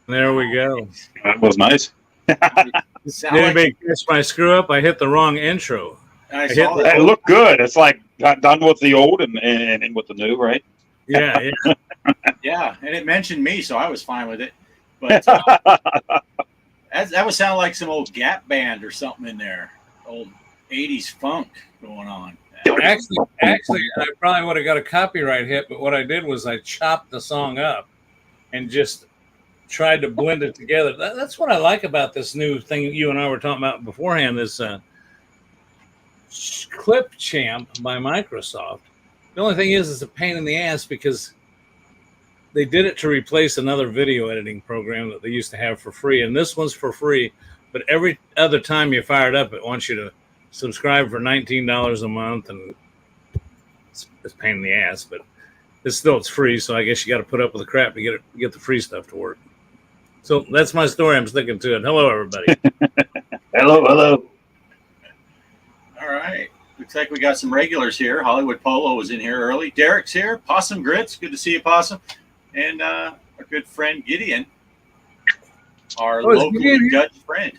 There we go. That was nice. Did anybody catch my screw up? I hit the wrong intro. I saw that. It looked good. It's like got done with the old and with the new, right? Yeah. Yeah, and it mentioned me, so I was fine with it. But that would sound like some old Gap band or something in there. Old 80s funk going on. Actually, I probably would have got a copyright hit, but what I did was I chopped the song up and just tried to blend it together. That's what I like about this new thing you and I were talking about beforehand, this Clip Champ by Microsoft. The only thing is it's a pain in the ass because they did it to replace another video editing program that they used to have for free, and this one's for free, but every other time you fire it up, it wants you to subscribe for $19 a month, and it's a pain in the ass, but it's free, so I guess you got to put up with the crap to get the free stuff to work. So that's my story. I'm sticking to it. Hello, everybody. Hello. All right. Looks like we got some regulars here. Hollywood Polo was in here early. Derek's here. Possum Grits. Good to see you, Possum. And our good friend Gideon, our local Dutch friend.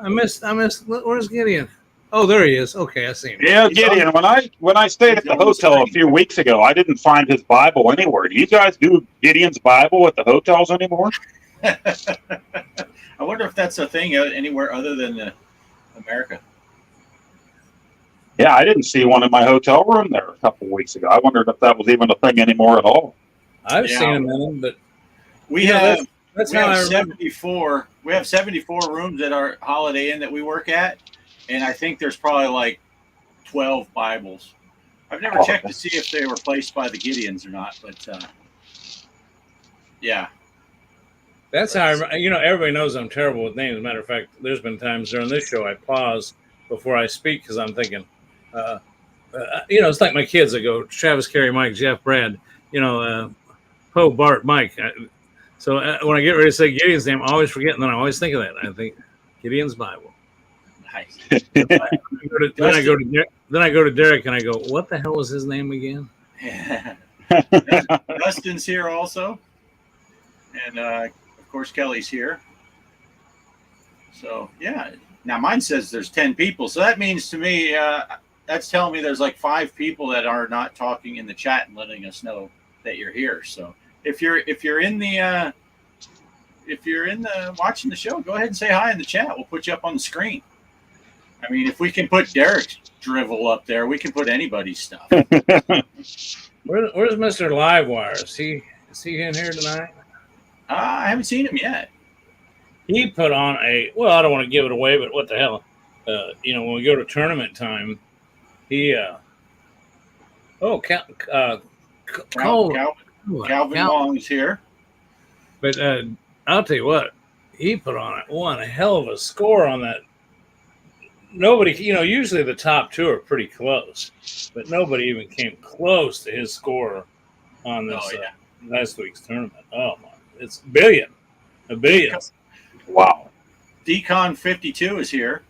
I missed. Where's Gideon? Oh, there he is. Okay, I see him. Yeah, Gideon. When I stayed at the hotel a few weeks ago, I didn't find his Bible anywhere. Do you guys do Gideon's Bible at the hotels anymore? I wonder if that's a thing anywhere other than America. Yeah, I didn't see one in my hotel room there a couple of weeks ago. I wondered if that was even a thing anymore at all. I've seen them in them, but we have 74. We have 74 rooms at our Holiday Inn that we work at, and I think there's probably like 12 Bibles. I've never checked to see if they were placed by the Gideons or not, but yeah. That's how everybody knows I'm terrible with names. As a matter of fact, there's been times during this show I pause before I speak because I'm thinking, it's like my kids. I go, Travis, Carey, Mike, Jeff, Brad, Poe, Bart, Mike. So when I get ready to say Gideon's name, I always forget, and then I always think of that. I think Gideon's Bible. Nice. Then I go to Derek and I go, what the hell was his name again? Dustin's here also, and of course Kelly's here. So yeah, now mine says there's 10 people, so that means to me that's telling me there's like 5 people that are not talking in the chat and letting us know that you're here. So if you're in the watching the show, go ahead and say hi in the chat. We'll put you up on the screen. I mean, if we can put Derek's drivel up there, we can put anybody's stuff. Where's Mr. Livewire? Is he in here tonight? I haven't seen him yet. He put on I don't want to give it away, but what the hell? When we go to tournament time, he Calvin Wong's here. But I'll tell you what, he put on one hell of a score on that. Nobody, usually the top 2 are pretty close, but nobody even came close to his score on this last week's tournament. Oh my, it's a billion. Wow. Decon 52 is here.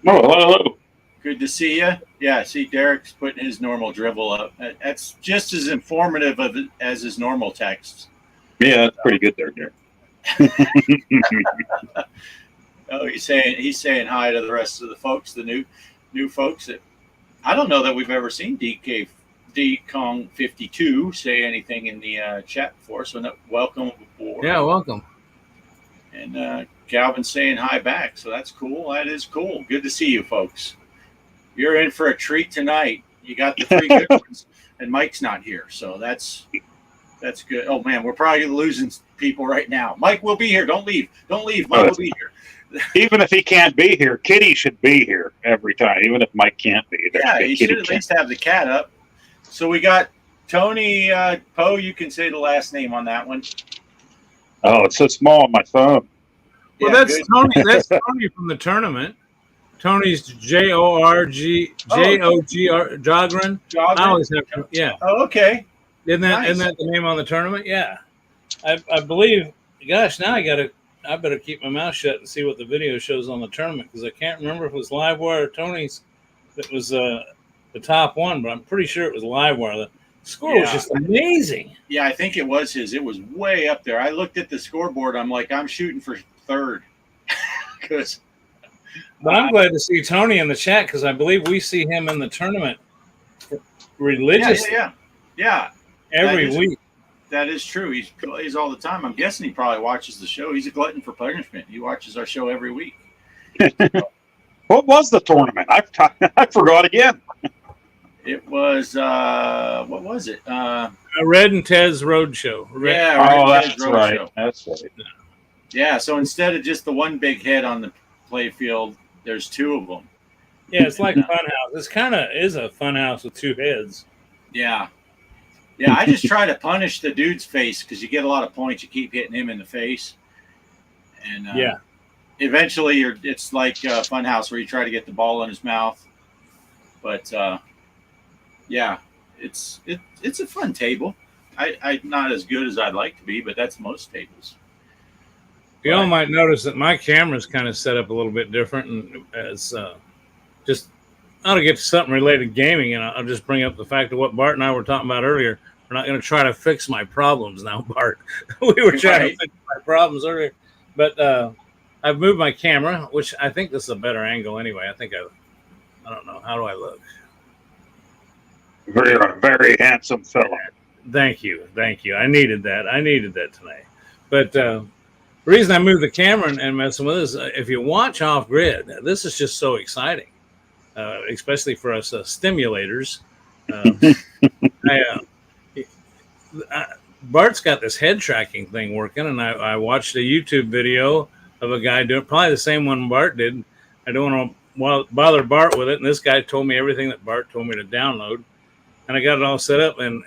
Oh, hello. Good to see you. Yeah, see Derek's putting his normal drivel up. That's just as informative as his normal texts. Yeah, that's pretty good there, Derek. Oh, he's saying hi to the rest of the folks, the new folks that I don't know that we've ever seen Kong 52 say anything in the chat before. So welcome aboard. Yeah, welcome. And Galvin's saying hi back, so that's cool. That is cool. Good to see you folks. you're in for a treat tonight. You got the 3 good ones, and Mike's not here, so that's good. Oh man, we're probably losing people right now. Mike will be here. Don't leave. Don't leave. Mike will be here. Even if he can't be here, Kitty should be here every time, even if Mike can't be. Yeah, he should at least have the cat up. So we got Tony Poe. You can say the last name on that one. Oh, it's so small on my phone. Well, Yeah, that's good. Tony. That's Tony from the tournament. Tony's Jorg Jogren. I always have to, yeah. Oh, okay. Isn't that Nice. the name on the tournament? Yeah. I believe. Gosh, now I better keep my mouth shut and see what the video shows on the tournament, because I can't remember if it was Livewire or Tony's that was the top one, but I'm pretty sure it was Livewire. The score was just amazing. Yeah, I think it was his. It was way up there. I looked at the scoreboard. I'm like, I'm shooting for third. But I'm glad to see Tony in the chat, because I believe we see him in the tournament religiously. Yeah. Every week. That is true. He plays all the time. I'm guessing he probably watches the show. He's a glutton for punishment. He watches our show every week. What was the tournament? I forgot again. It was what was it? Red and Ted's Roadshow. That's right. That's right. Yeah. So instead of just the one big head on the play field, there's 2 of them. Yeah, it's like Funhouse. It's kind of is a funhouse with 2 heads. Yeah. Yeah, I just try to punish the dude's face, because you get a lot of points. You keep hitting him in the face, and eventually it's like Funhouse, where you try to get the ball in his mouth. But yeah, it's a fun table. I'm not as good as I'd like to be, but that's most tables. You all might notice that my camera's kind of set up a little bit different, and as just I ought to get to something related to gaming, and I'll just bring up the fact of what Bart and I were talking about earlier. We're not going to try to fix my problems now, Bart. We were trying to fix my problems earlier, but I've moved my camera, which I think this is a better angle anyway. I don't know. How do I look? You're a very handsome fellow. Thank you. I needed that tonight. But the reason I moved the camera and messing with this, if you watch off grid, this is just so exciting. Especially for us stimulators. Bart's got this head tracking thing working, and I watched a YouTube video of a guy doing probably the same one Bart did. I don't want to bother Bart with it, and this guy told me everything that Bart told me to download, and I got it all set up, and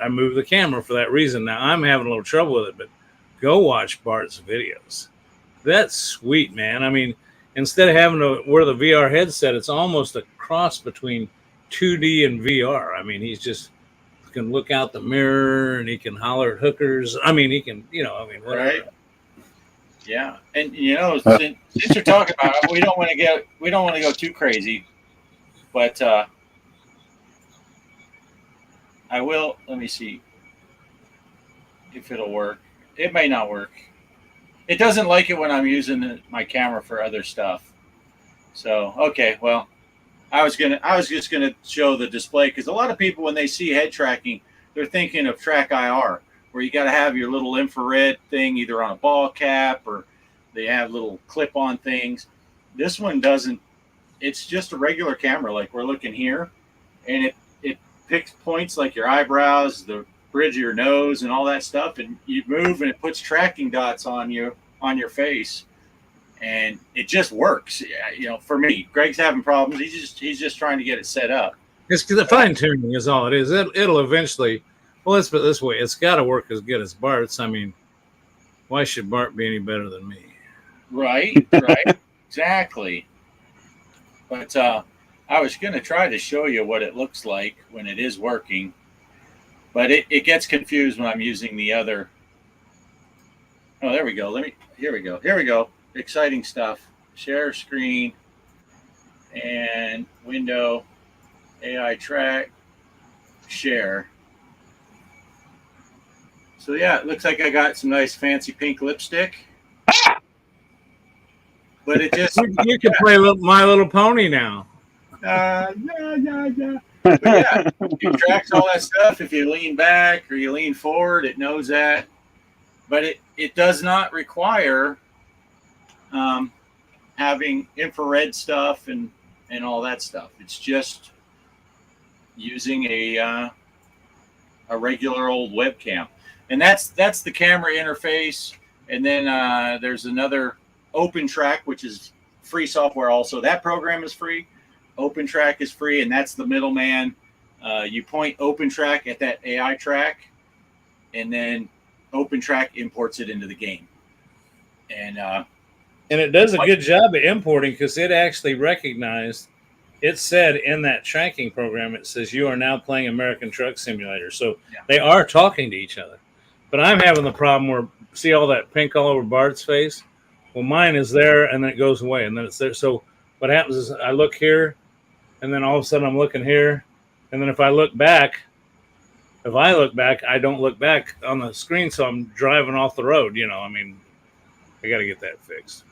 I moved the camera for that reason. Now I'm having a little trouble with it, but go watch Bart's videos. That's sweet, man. I mean, instead of having to wear the VR headset, it's almost a cross between 2D and VR. I mean, he can look out the mirror, and he can holler at hookers. I mean, he can, whatever. Right. Yeah, and since you're talking about it, we don't want to go too crazy, but I will. Let me see if it'll work. It may not work. It doesn't like it when I'm using my camera for other stuff. So, okay, well, I was just gonna show the display, because a lot of people, when they see head tracking, they're thinking of Track IR, where you got to have your little infrared thing either on a ball cap, or they have little clip-on things. This one doesn't. It's just a regular camera, like we're looking here, and it picks points like your eyebrows, the bridge of your nose, and all that stuff, and you move, and it puts tracking dots on your face, and it just works. For me, Greg's having problems. He's just trying to get it set up. It's the fine tuning is all it is. It'll eventually. Well, let's put it this way: it's got to work as good as Bart's. I mean, why should Bart be any better than me? Right, exactly. But I was going to try to show you what it looks like when it is working. But it gets confused when I'm using the other. Oh, there we go. Here we go. Exciting stuff. Share screen and window, AI track, share. So yeah, it looks like I got some nice fancy pink lipstick. But it just you can play My Little Pony now. Yeah. But yeah, it tracks all that stuff. If you lean back or you lean forward, it knows that. But it does not require having infrared stuff and and all that stuff. It's just using a regular old webcam, and that's the camera interface. And then there's another OpenTrack, which is free software. Also, that program is free. OpenTrack is free, and that's the middleman. You point OpenTrack at that AI track, and then OpenTrack imports it into the game. And it does a good job of importing, because it actually recognized. It said in that tracking program, it says you are now playing American Truck Simulator. So they are talking to each other. But I'm having the problem where, see all that pink all over Bart's face? Well, mine is there, and then it goes away, and then it's there. So what happens is I look here, and then all of a sudden I'm looking here. And then if I look back, I don't look back on the screen, so I'm driving off the road. You know, I mean, I got to get that fixed.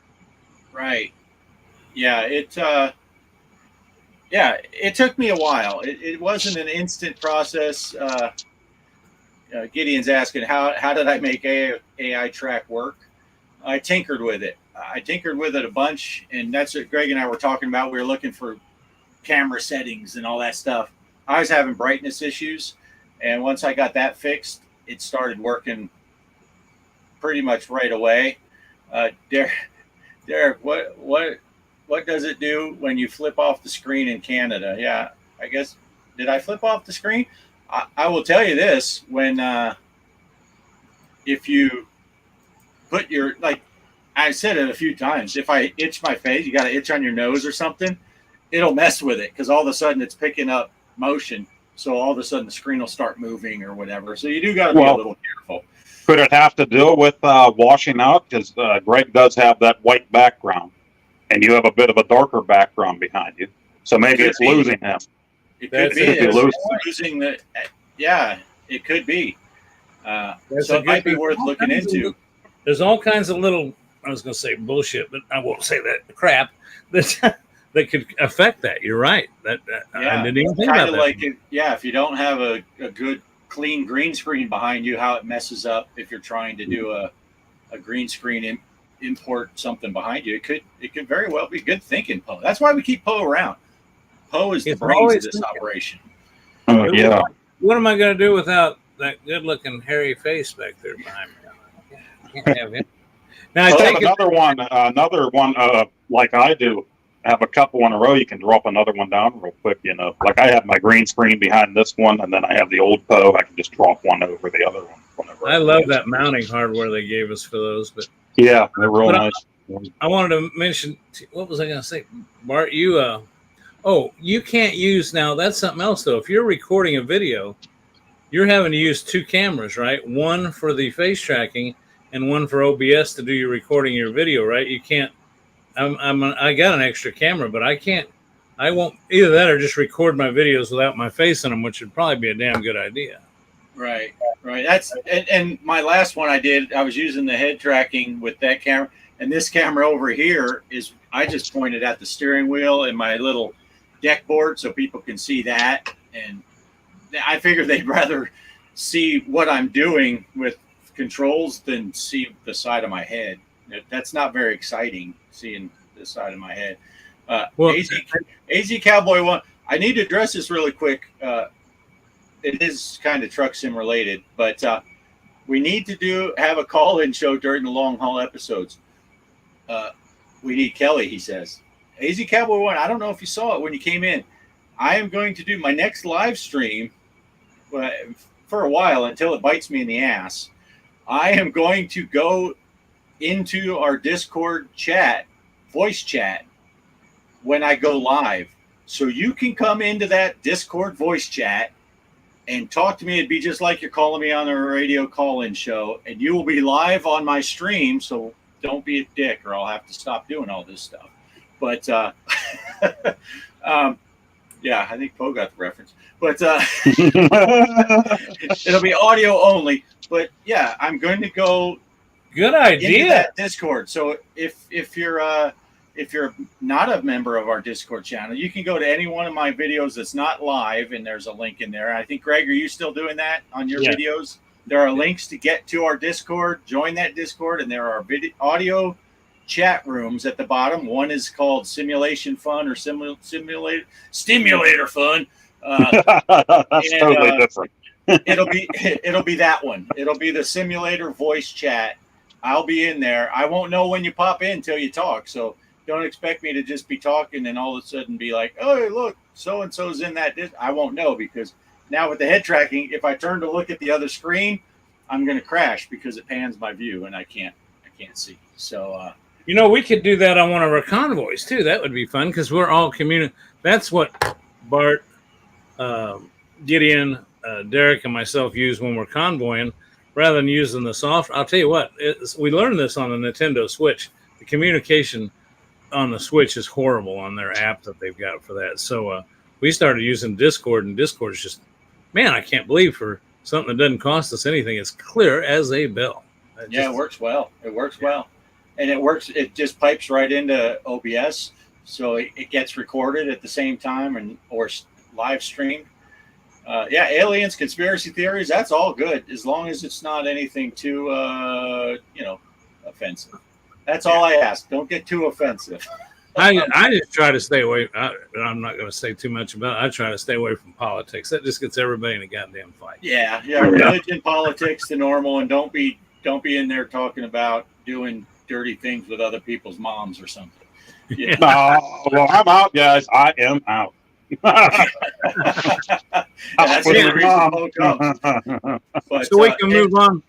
Right. Yeah, it took me a while. It wasn't an instant process. Gideon's asking, how did I make AI track work? I tinkered with it. A bunch, and that's what Greg and I were talking about. We were looking for camera settings and all that stuff. I was having brightness issues, and once I got that fixed, it started working pretty much right away. Derek, what does it do when you flip off the screen in Canada? Yeah, I guess, did I flip off the screen? I will tell you this, when if you put your, like I said it a few times, if I itch my face, you got to itch on your nose or something, it'll mess with it, because all of a sudden it's picking up motion. So all of a sudden the screen will start moving or whatever. So you do got to be a little careful. Could it have to do with washing out? Because Greg does have that white background, and you have a bit of a darker background behind you. So maybe it's losing him. It could be. It's losing the. Yeah, it could be. So it might be worth looking into. There's all kinds of little, I was going to say bullshit, but I won't say that crap, that could affect that. You're right. I didn't even think about that. Like if you don't have a good clean green screen behind you, how it messes up if you're trying to do a green screen import something behind you. It could very well be. Good thinking, Poe. That's why we keep Poe around. Poe is the brains of this operation. Oh, yeah. What am I going to do without that good-looking hairy face back there behind me? I can't have him. Now I take another one, like I do. Have a couple in a row. You can drop another one down real quick. You know, like I have my green screen behind this one, and then I have the old Poe. I can just drop one over the other one. Whenever I love that mounting hardware they gave us for those, but yeah, they're real nice. I wanted to mention, what was I going to say, Bart? You can't use, now that's something else though. If you're recording a video, you're having to use two cameras, right? One for the face tracking and one for OBS to do your recording your video, right? You can't. I got an extra camera, but I won't either that or just record my videos without my face in them, which would probably be a damn good idea. Right. That's and my last one I was using the head tracking with that camera, and this camera over here I just pointed at the steering wheel and my little deck board so people can see that, and I figure they'd rather see what I'm doing with controls than see the side of my head. That's not very exciting, seeing the side of my head. AZ Cowboy 1, I need to address this really quick. It is kind of truck sim related, but we need to have a call-in show during the long haul episodes. We need Kelly, he says. AZ Cowboy 1, I don't know if you saw it when you came in. I am going to do my next live stream for a while until it bites me in the ass. I am going to go into our Discord chat, voice chat, when I go live. So you can come into that Discord voice chat and talk to me. It'd be just like you're calling me on a radio call-in show, and you will be live on my stream. So don't be a dick, or I'll have to stop doing all this stuff. But yeah, I think Poe got the reference. But it'll be audio only. But yeah, I'm going to go. Good idea. Into that Discord. So if you're not a member of our Discord channel, you can go to any one of my videos that's not live, and there's a link in there. I think, Greg, are you still doing that on your videos? There are links to get to our Discord. Join that Discord, and there are audio chat rooms at the bottom. One is called Simulation Fun or Stimulator Fun. That's totally different. it'll be that one. It'll be the simulator voice chat. I'll be in there. I won't know when you pop in until you talk. So don't expect me to just be talking and all of a sudden be like, oh, look, so and so's in that. I won't know, because now with the head tracking, if I turn to look at the other screen, I'm going to crash because it pans my view and I can't see. So we could do that on one of our convoys too. That would be fun because we're all That's what Bart, Gideon, Derek, and myself use when we're convoying, rather than using the software. I'll tell you what, we learned this on the Nintendo Switch. The communication on the Switch is horrible on their app that they've got for that. So we started using Discord, and Discord is just, man, I can't believe for something that doesn't cost us anything, it's clear as a bell. It works well. It works well. And it just pipes right into OBS. So it gets recorded at the same time or live streamed. Aliens, conspiracy theories, that's all good as long as it's not anything too, offensive. That's all I ask. Don't get too offensive. I just try to stay away. I'm not going to say too much about it. I try to stay away from politics. That just gets everybody in a goddamn fight. Yeah. Religion, politics, the normal, and don't be in there talking about doing dirty things with other people's moms or something. Yeah. Well, I'm out, guys. I am out. That's the reason Mo comes. But, so we can move on.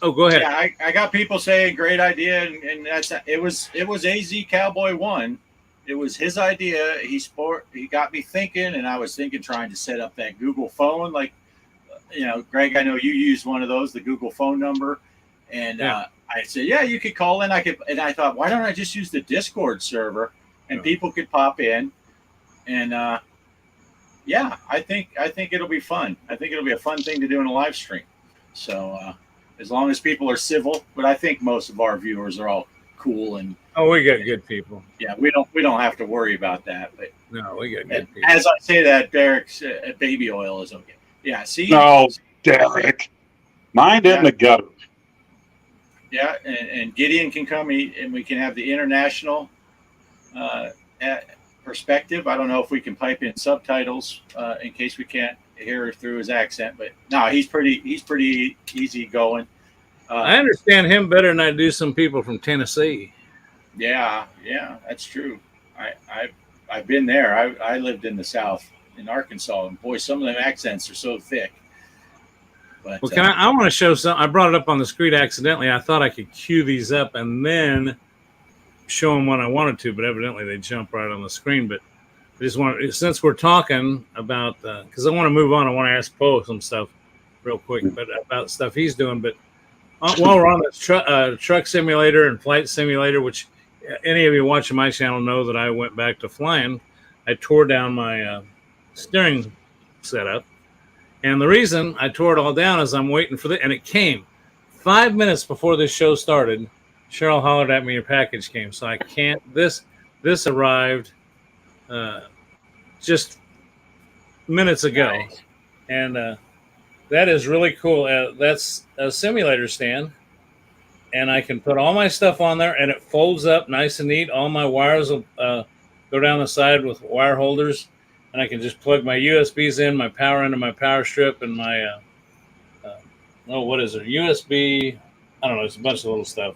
Oh, go ahead. Yeah, I got people saying great idea, and that's it was AZ Cowboy 1. It was his idea. He got me thinking, and I was trying to set up that Google phone. Like, Greg, I know you used one of those, the Google phone number, and I said, yeah, you could call in. And I thought, why don't I just use the Discord server, and people could pop in, and I think it'll be fun. I think it'll be a fun thing to do in a live stream. So as long as people are civil, but I think most of our viewers are all cool and. Oh, we got good people. Yeah, we don't have to worry about that. But no, we got good people. As I say that, Derek's baby oil is okay. Yeah, see. No, Derek, mind in the gutter. Yeah, and Gideon can come and we can have the international perspective. I don't know if we can pipe in subtitles in case we can't hear through his accent, but no, he's pretty easy going. I understand him better than I do some people from Tennessee. Yeah, that's true. I've been there. I lived in the South in Arkansas, and boy, some of them accents are so thick. But, well, I want to show some. I brought it up on the screen accidentally. I thought I could cue these up and then show them when I wanted to, but evidently they jump right on the screen. But I just want, since we're talking about, because I want to move on, I want to ask Poe some stuff real quick, but about stuff he's doing. But while we're on this truck simulator and flight simulator, which any of you watching my channel know that I went back to flying, I tore down my steering setup. And the reason I tore it all down is I'm waiting for and it came 5 minutes before this show started. Cheryl hollered at me, your package came. So I can't, this arrived just minutes ago. Nice. And that is really cool. That's a simulator stand. And I can put all my stuff on there and it folds up nice and neat. All my wires will go down the side with wire holders. And I can just plug my USBs in, my power into my power strip, and my, what is it? USB, I don't know, it's a bunch of little stuff.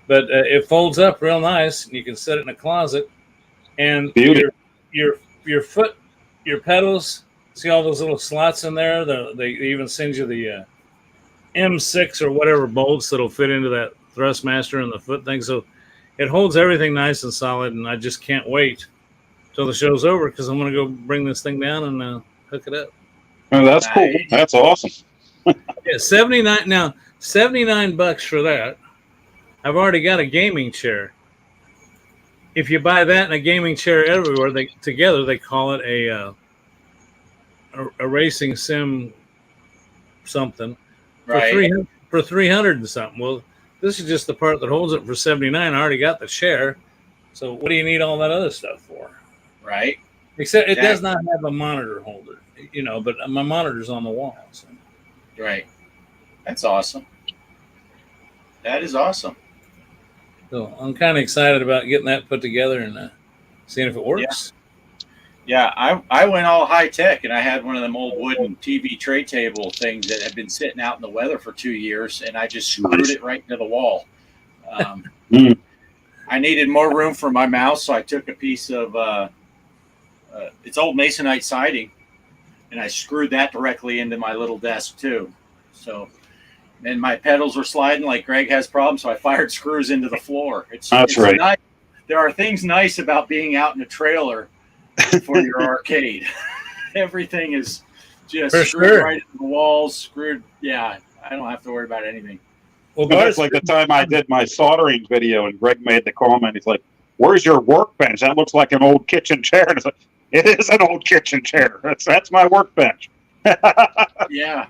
But it folds up real nice. And you can set it in a closet. And your foot, your pedals, see all those little slots in there? They even send you the M6 or whatever bolts that'll fit into that Thrustmaster and the foot thing. So it holds everything nice and solid, and I just can't wait till the show's over because I'm going to go bring this thing down and hook it up. Oh, that's cool. That's awesome. Yeah, $79 for that. I've already got a gaming chair. If you buy that and a gaming chair everywhere, they call it a racing sim something for 300 and something. Well, this is just the part that holds it for 79. I already got the chair. So what do you need all that other stuff for? Right. Except it does not have a monitor holder, but my monitor's on the wall. So. Right. That's awesome. That is awesome. So I'm kind of excited about getting that put together and seeing if it works. Yeah, I went all high tech, and I had one of them old wooden TV tray table things that had been sitting out in the weather for 2 years, and I just screwed it right into the wall. I needed more room for my mouse, so I took a piece of it's old masonite siding, and I screwed that directly into my little desk too. So, and my pedals were sliding like Greg has problems, so I fired screws into the floor. That's right. Nice. There are things nice about being out in a trailer for your arcade. Everything is just screwed right into the walls, screwed. Yeah, I don't have to worry about anything. Well, that's like the time I did my soldering video, and Greg made the comment. He's like, "Where's your workbench? That looks like an old kitchen chair." And it's like, it is an old kitchen chair. That's my workbench. Yeah.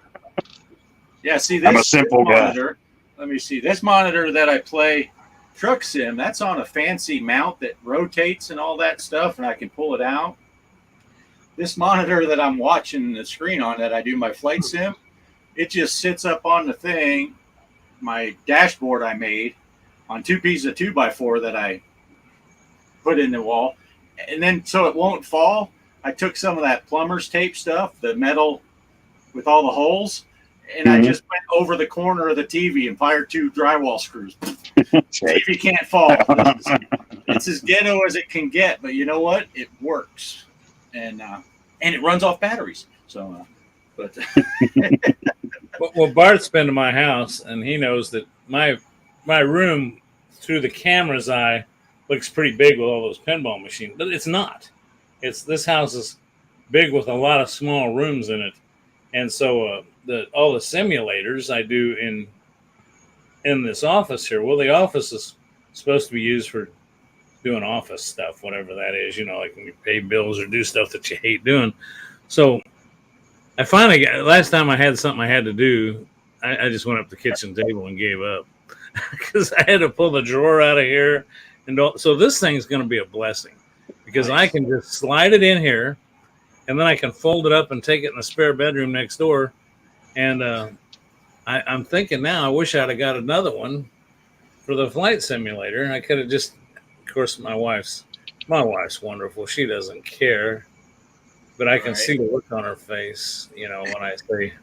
See, this I'm a simple monitor. guy. Let me see. This monitor that I play Truck Sim, that's on a fancy mount that rotates and all that stuff, and I can pull it out. This monitor that I'm watching the screen on that I do my flight sim, it just sits up on the thing, my dashboard I made on 2 pieces of 2x4 that I put in the wall. And then so it won't fall, I took some of that plumber's tape stuff, the metal with all the holes, and I just went over the corner of the TV and fired 2 drywall screws. TV can't fall. It's as ghetto as it can get, but you know what? It works, and it runs off batteries. So, but well, Bart's been to my house, and he knows that my room through the camera's eye looks pretty big with all those pinball machines, but it's not. This house is big with a lot of small rooms in it, and so all the simulators I do in this office here. Well, the office is supposed to be used for doing office stuff, whatever that is, like when you pay bills or do stuff that you hate doing. So I finally last time I had something I had to do, I just went up to the kitchen table and gave up because I had to pull the drawer out of here. So this thing's going to be a blessing because I can just slide it in here and then I can fold it up and take it in the spare bedroom next door. And I'm thinking now, I wish I'd have got another one for the flight simulator. I could have just, of course, my wife's wonderful. She doesn't care, but I can see the look on her face, when I say,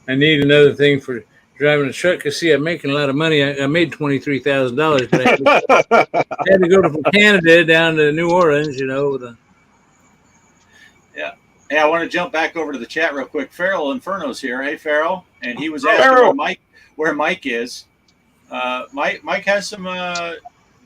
I need another thing for driving a truck. Because, see, I'm making a lot of money. I made $23,000, but I had to go from Canada down to New Orleans, Hey, I want to jump back over to the chat real quick. Farrell Inferno's here. Hey, Farrell. And he was asking where Mike is. Mike has some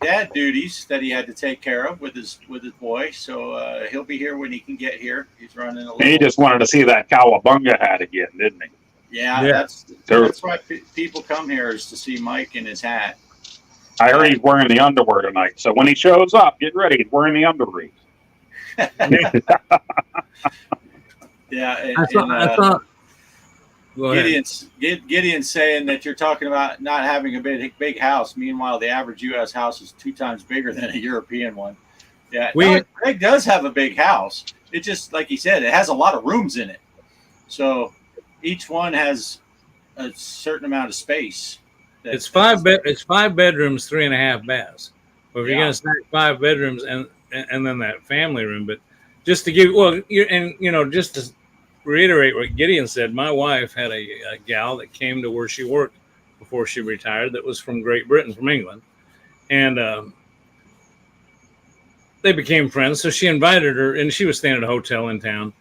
dad duties that he had to take care of with his boy. So he'll be here when he can get here. He's running a little. He just wanted to see that cowabunga hat again, didn't he? Yeah. That's why people come here, is to see Mike in his hat. I heard he's wearing the underwear tonight. So when he shows up, get ready. He's wearing the underwear. Yeah, I thought Gideon's saying that you're talking about not having a big house. Meanwhile, the average U.S. house is 2 times bigger than a European one. Yeah, Greg does have a big house. It just, like he said, it has a lot of rooms in it. So each one has a certain amount of space. It's 5 bedrooms, 3.5 baths. Well, if you're going to stack 5 bedrooms and then that family room, but just to give, just to reiterate what Gideon said, my wife had a gal that came to where she worked before she retired that was from Great Britain, from England. And they became friends. So she invited her, and she was staying at a hotel in town.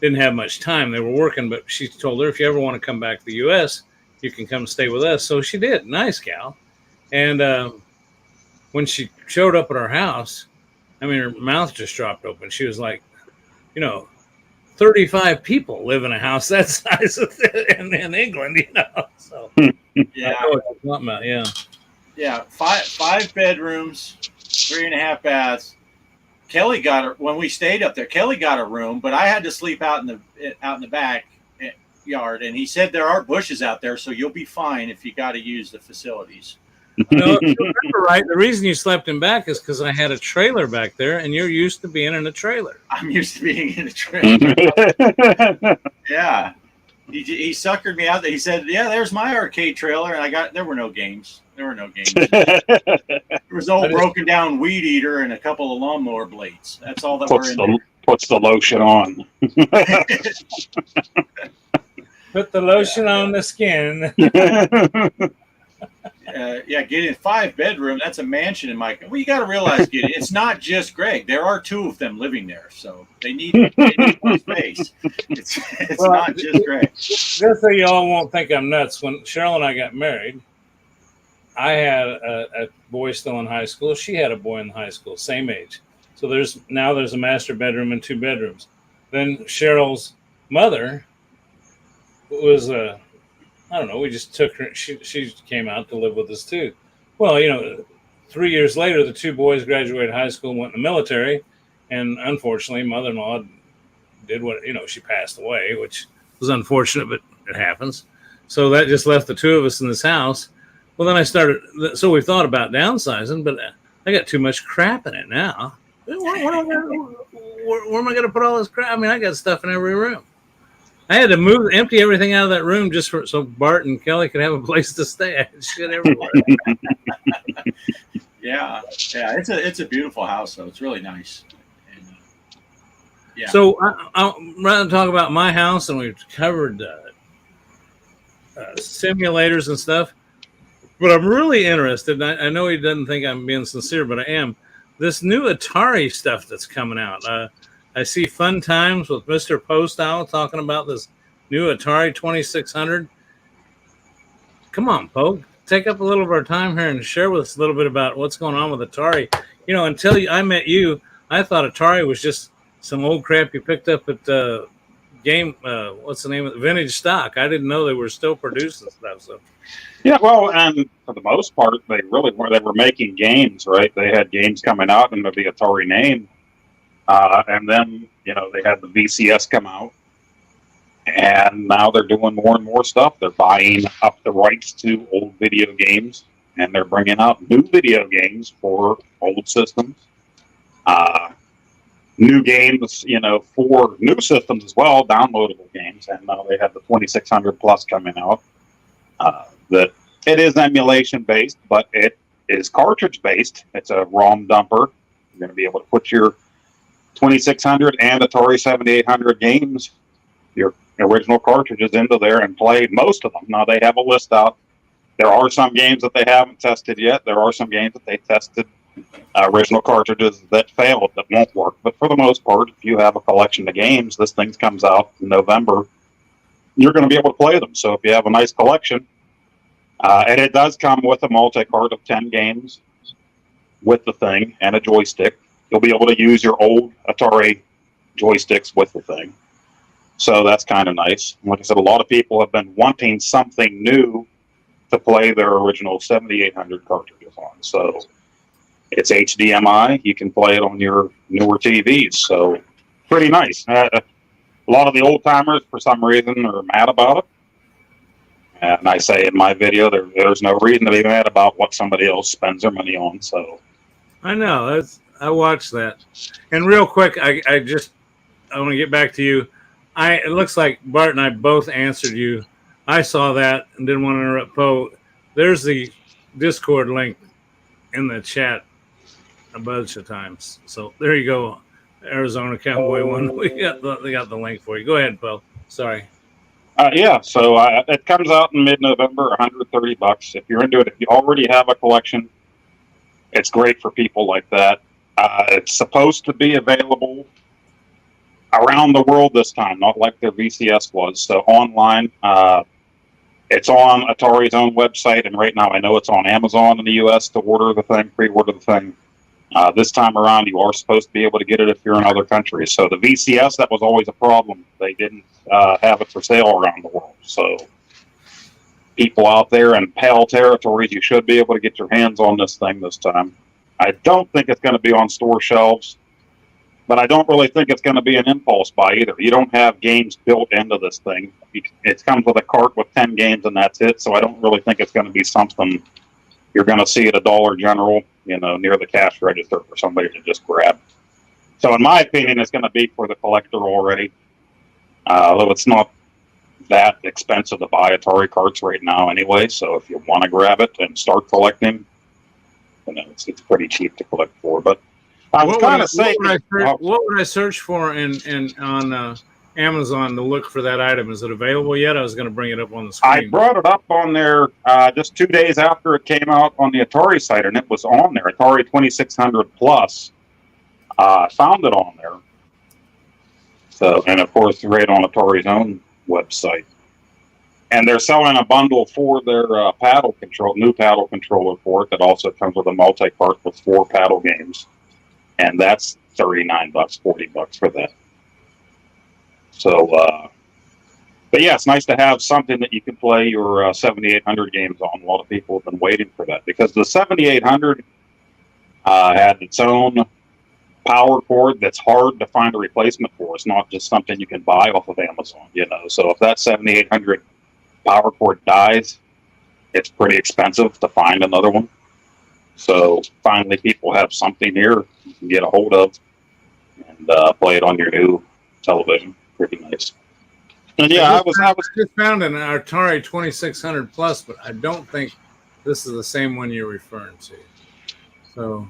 Didn't have much time. They were working, but she told her, if you ever want to come back to the U.S., you can come stay with us. So she did. Nice gal. And when she showed up at our house, her mouth just dropped open. She was like, 35 people live in a house that size in England, So yeah. Yeah, 5 bedrooms, 3.5 baths. Kelly when we stayed up there, Kelly got a room, but I had to sleep out in the back yard, and he said there are bushes out there, so you'll be fine if you got to use the facilities. No, if you remember right, the reason you slept in back is because I had a trailer back there, and you're used to being in a trailer. I'm used to being in a trailer. Yeah. He suckered me out there. He said, "Yeah, there's my arcade trailer," and there were no games. There were no games. There was an old broken down weed eater and a couple of lawnmower blades. That's all that were in there. Puts the lotion on. Put the lotion on the skin. Yeah, Gideon, 5-bedroom. That's a mansion in my. Well, you got to realize, Gideon, it's not just Greg. There are 2 of them living there, so they need more space. It's not just Greg. Just so y'all won't think I'm nuts. When Cheryl and I got married, I had a boy still in high school. She had a boy in high school, same age. So there's a master bedroom and 2 bedrooms. Then Cheryl's mother was I don't know. We just took her. She came out to live with us too. Well, 3 years later, the 2 boys graduated high school and went in the military, and unfortunately, mother-in-law did what she passed away, which was unfortunate, but it happens. So that just left the 2 of us in this house. Well, then so we thought about downsizing, but I got too much crap in it now. Where am I going to put all this crap? I mean, I got stuff in every room. I had to empty everything out of that room just so Bart and Kelly could have a place to stay. I had shit everywhere. Yeah. It's a beautiful house, though. It's really nice. And, yeah. So I'll rather talk about my house, and we've covered simulators and stuff. But I'm really interested. And I know he doesn't think I'm being sincere, but I am. This new Atari stuff that's coming out. I see Fun Times with Mr. Postile talking about this new Atari 2600. Come on, Poe. Take up a little of our time here and share with us a little bit about what's going on with Atari. Until I met you, I thought Atari was just some old crap you picked up at what's the name of it? Vintage Stock. I didn't know they were still producing stuff. So. Yeah, well, and for the most part, they were making games, right? They had games coming out under the Atari name. And then, they had the VCS come out, and now they're doing more and more stuff. They're buying up the rights to old video games, and they're bringing out new video games for old systems. New games, for new systems as well, downloadable games. And now they have the 2600 Plus coming out. That it is emulation based, but it is cartridge based. It's a ROM dumper. You're going to be able to put your 2600 and Atari 7800 games, your original cartridges, into there and play most of them. Now they have a list out. There are some games that they haven't tested yet. There are some games that they tested original cartridges that failed, that won't work. But for the most part, if you have a collection of games, this thing comes out in November, you're going to be able to play them. So if you have a nice collection, and it does come with a multi-cart of 10 games with the thing and a joystick. You'll be able to use your old Atari joysticks with the thing. So that's kind of nice. Like I said, a lot of people have been wanting something new to play their original 7800 cartridges on. So it's HDMI. You can play it on your newer TVs. So pretty nice. A lot of the old timers, for some reason, are mad about it. And I say in my video, there's no reason to be mad about what somebody else spends their money on. So I know. I watched that. And real quick, I want to get back to you. It looks like Bart and I both answered you. I saw that and didn't want to interrupt Poe. There's the Discord link in the chat a bunch of times. So there you go, Arizona Cowboy one. They got the link for you. Go ahead, Poe. Sorry. Yeah, so it comes out in mid-November, $130. If you're into it, if you already have a collection, it's great for people like that. It's supposed to be available around the world this time, not like the VCS was. So online, it's on Atari's own website, and right now I know it's on Amazon in the U.S. to order the thing, pre-order the thing. This time around, you are supposed to be able to get it if you're in other countries. So the VCS, that was always a problem. They didn't have it for sale around the world. So people out there in PAL territories, you should be able to get your hands on this thing this time. I don't think it's going to be on store shelves, but I don't really think it's going to be an impulse buy either. You don't have games built into this thing. It comes with a cart with 10 games, and that's it. So I don't really think it's going to be something you're going to see at a Dollar General, near the cash register for somebody to just grab. So in my opinion, it's going to be for the collector already. Although it's not that expensive to buy Atari carts right now anyway. So if you want to grab it and start collecting, it's pretty cheap to collect for. But I was kind of saying, what would I search for in on Amazon to look for that item? Is it available yet? I was going to bring it up on the screen. I brought it up on there just 2 days after it came out on the Atari site, and it was on there. Atari 2600 Plus. Found it on there. So, and of course, right on Atari's own website. And they're selling a bundle for their new paddle controller for it that also comes with a multi-cart with 4 paddle games. And that's $39, $40 for that. So, but yeah, it's nice to have something that you can play your 7800 games on. A lot of people have been waiting for that because the 7800 had its own power cord that's hard to find a replacement for. It's not just something you can buy off of Amazon, So if that 7800 power cord dies, it's pretty expensive to find another one. So finally, people have something here you can get a hold of and play it on your new television. Pretty nice. And yeah, I just found an Atari 2600 Plus, but I don't think this is the same one you're referring to. So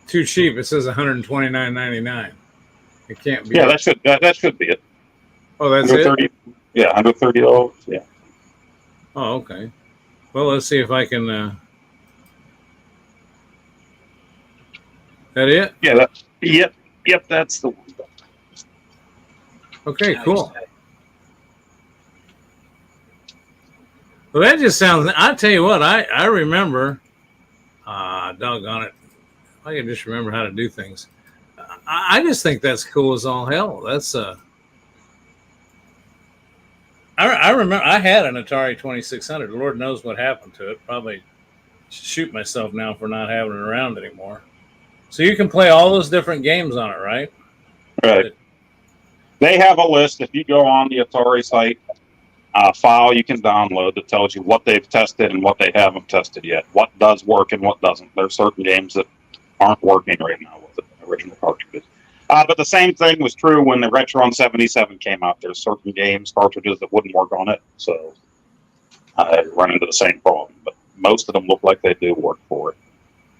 too cheap. It says $129.99. It can't be. Yeah, that should be it. Oh, that's it. Yeah, $130. Yeah. Oh, okay. Well, let's see if I can. That it? Yeah. Yep. That's the one. Okay, cool. Well, that just sounds. I'll tell you what. I remember. Doggone it. I can just remember how to do things. I just think that's cool as all hell. That's I remember I had an Atari 2600. Lord knows what happened to it. Probably shoot myself now for not having it around anymore. So you can play all those different games on it, right? Right. They have a list. If you go on the Atari site, file you can download that tells you what they've tested and what they haven't tested yet. What does work and what doesn't. There's certain games that aren't working right now with the original cartridges. But the same thing was true when the Retron 77 came out. There's certain games, cartridges that wouldn't work on it. So I run into the same problem. But most of them look like they do work for it.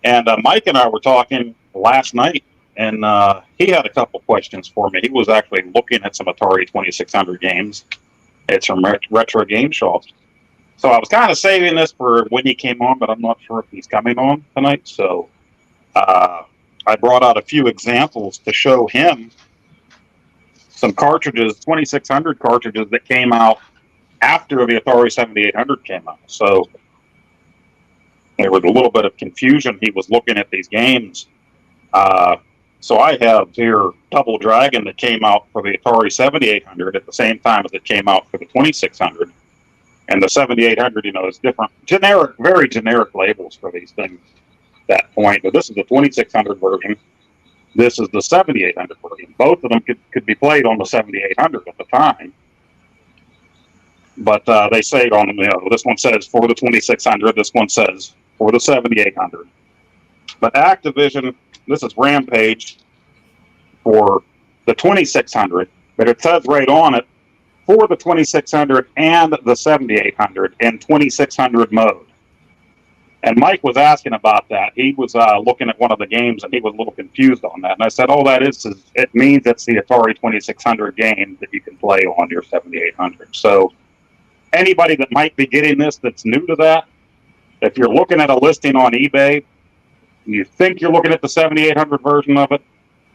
And Mike and I were talking last night, and he had a couple questions for me. He was actually looking at some Atari 2600 games. It's from Retro Game Shop. So I was kind of saving this for when he came on, but I'm not sure if he's coming on tonight. So I brought out a few examples to show him some cartridges, 2600 cartridges that came out after the Atari 7800 came out. So there was a little bit of confusion. He was looking at these games. So I have here Double Dragon that came out for the Atari 7800 at the same time as it came out for the 2600. And the 7800, is different, very generic labels for these things at that point. But this is the 2600 version. This is the 7800 version. Both of them could be played on the 7800 at the time. But they say on this one says for the 2600, this one says for the 7800. But Activision, this is Rampage for the 2600, but it says right on it for the 2600 and the 7800 in 2600 mode. And Mike was asking about that. He was looking at one of the games and he was a little confused on that. And I said, that is it means it's the Atari 2600 game that you can play on your 7800. So anybody that might be getting this that's new to that, if you're looking at a listing on eBay, you think you're looking at the 7800 version of it,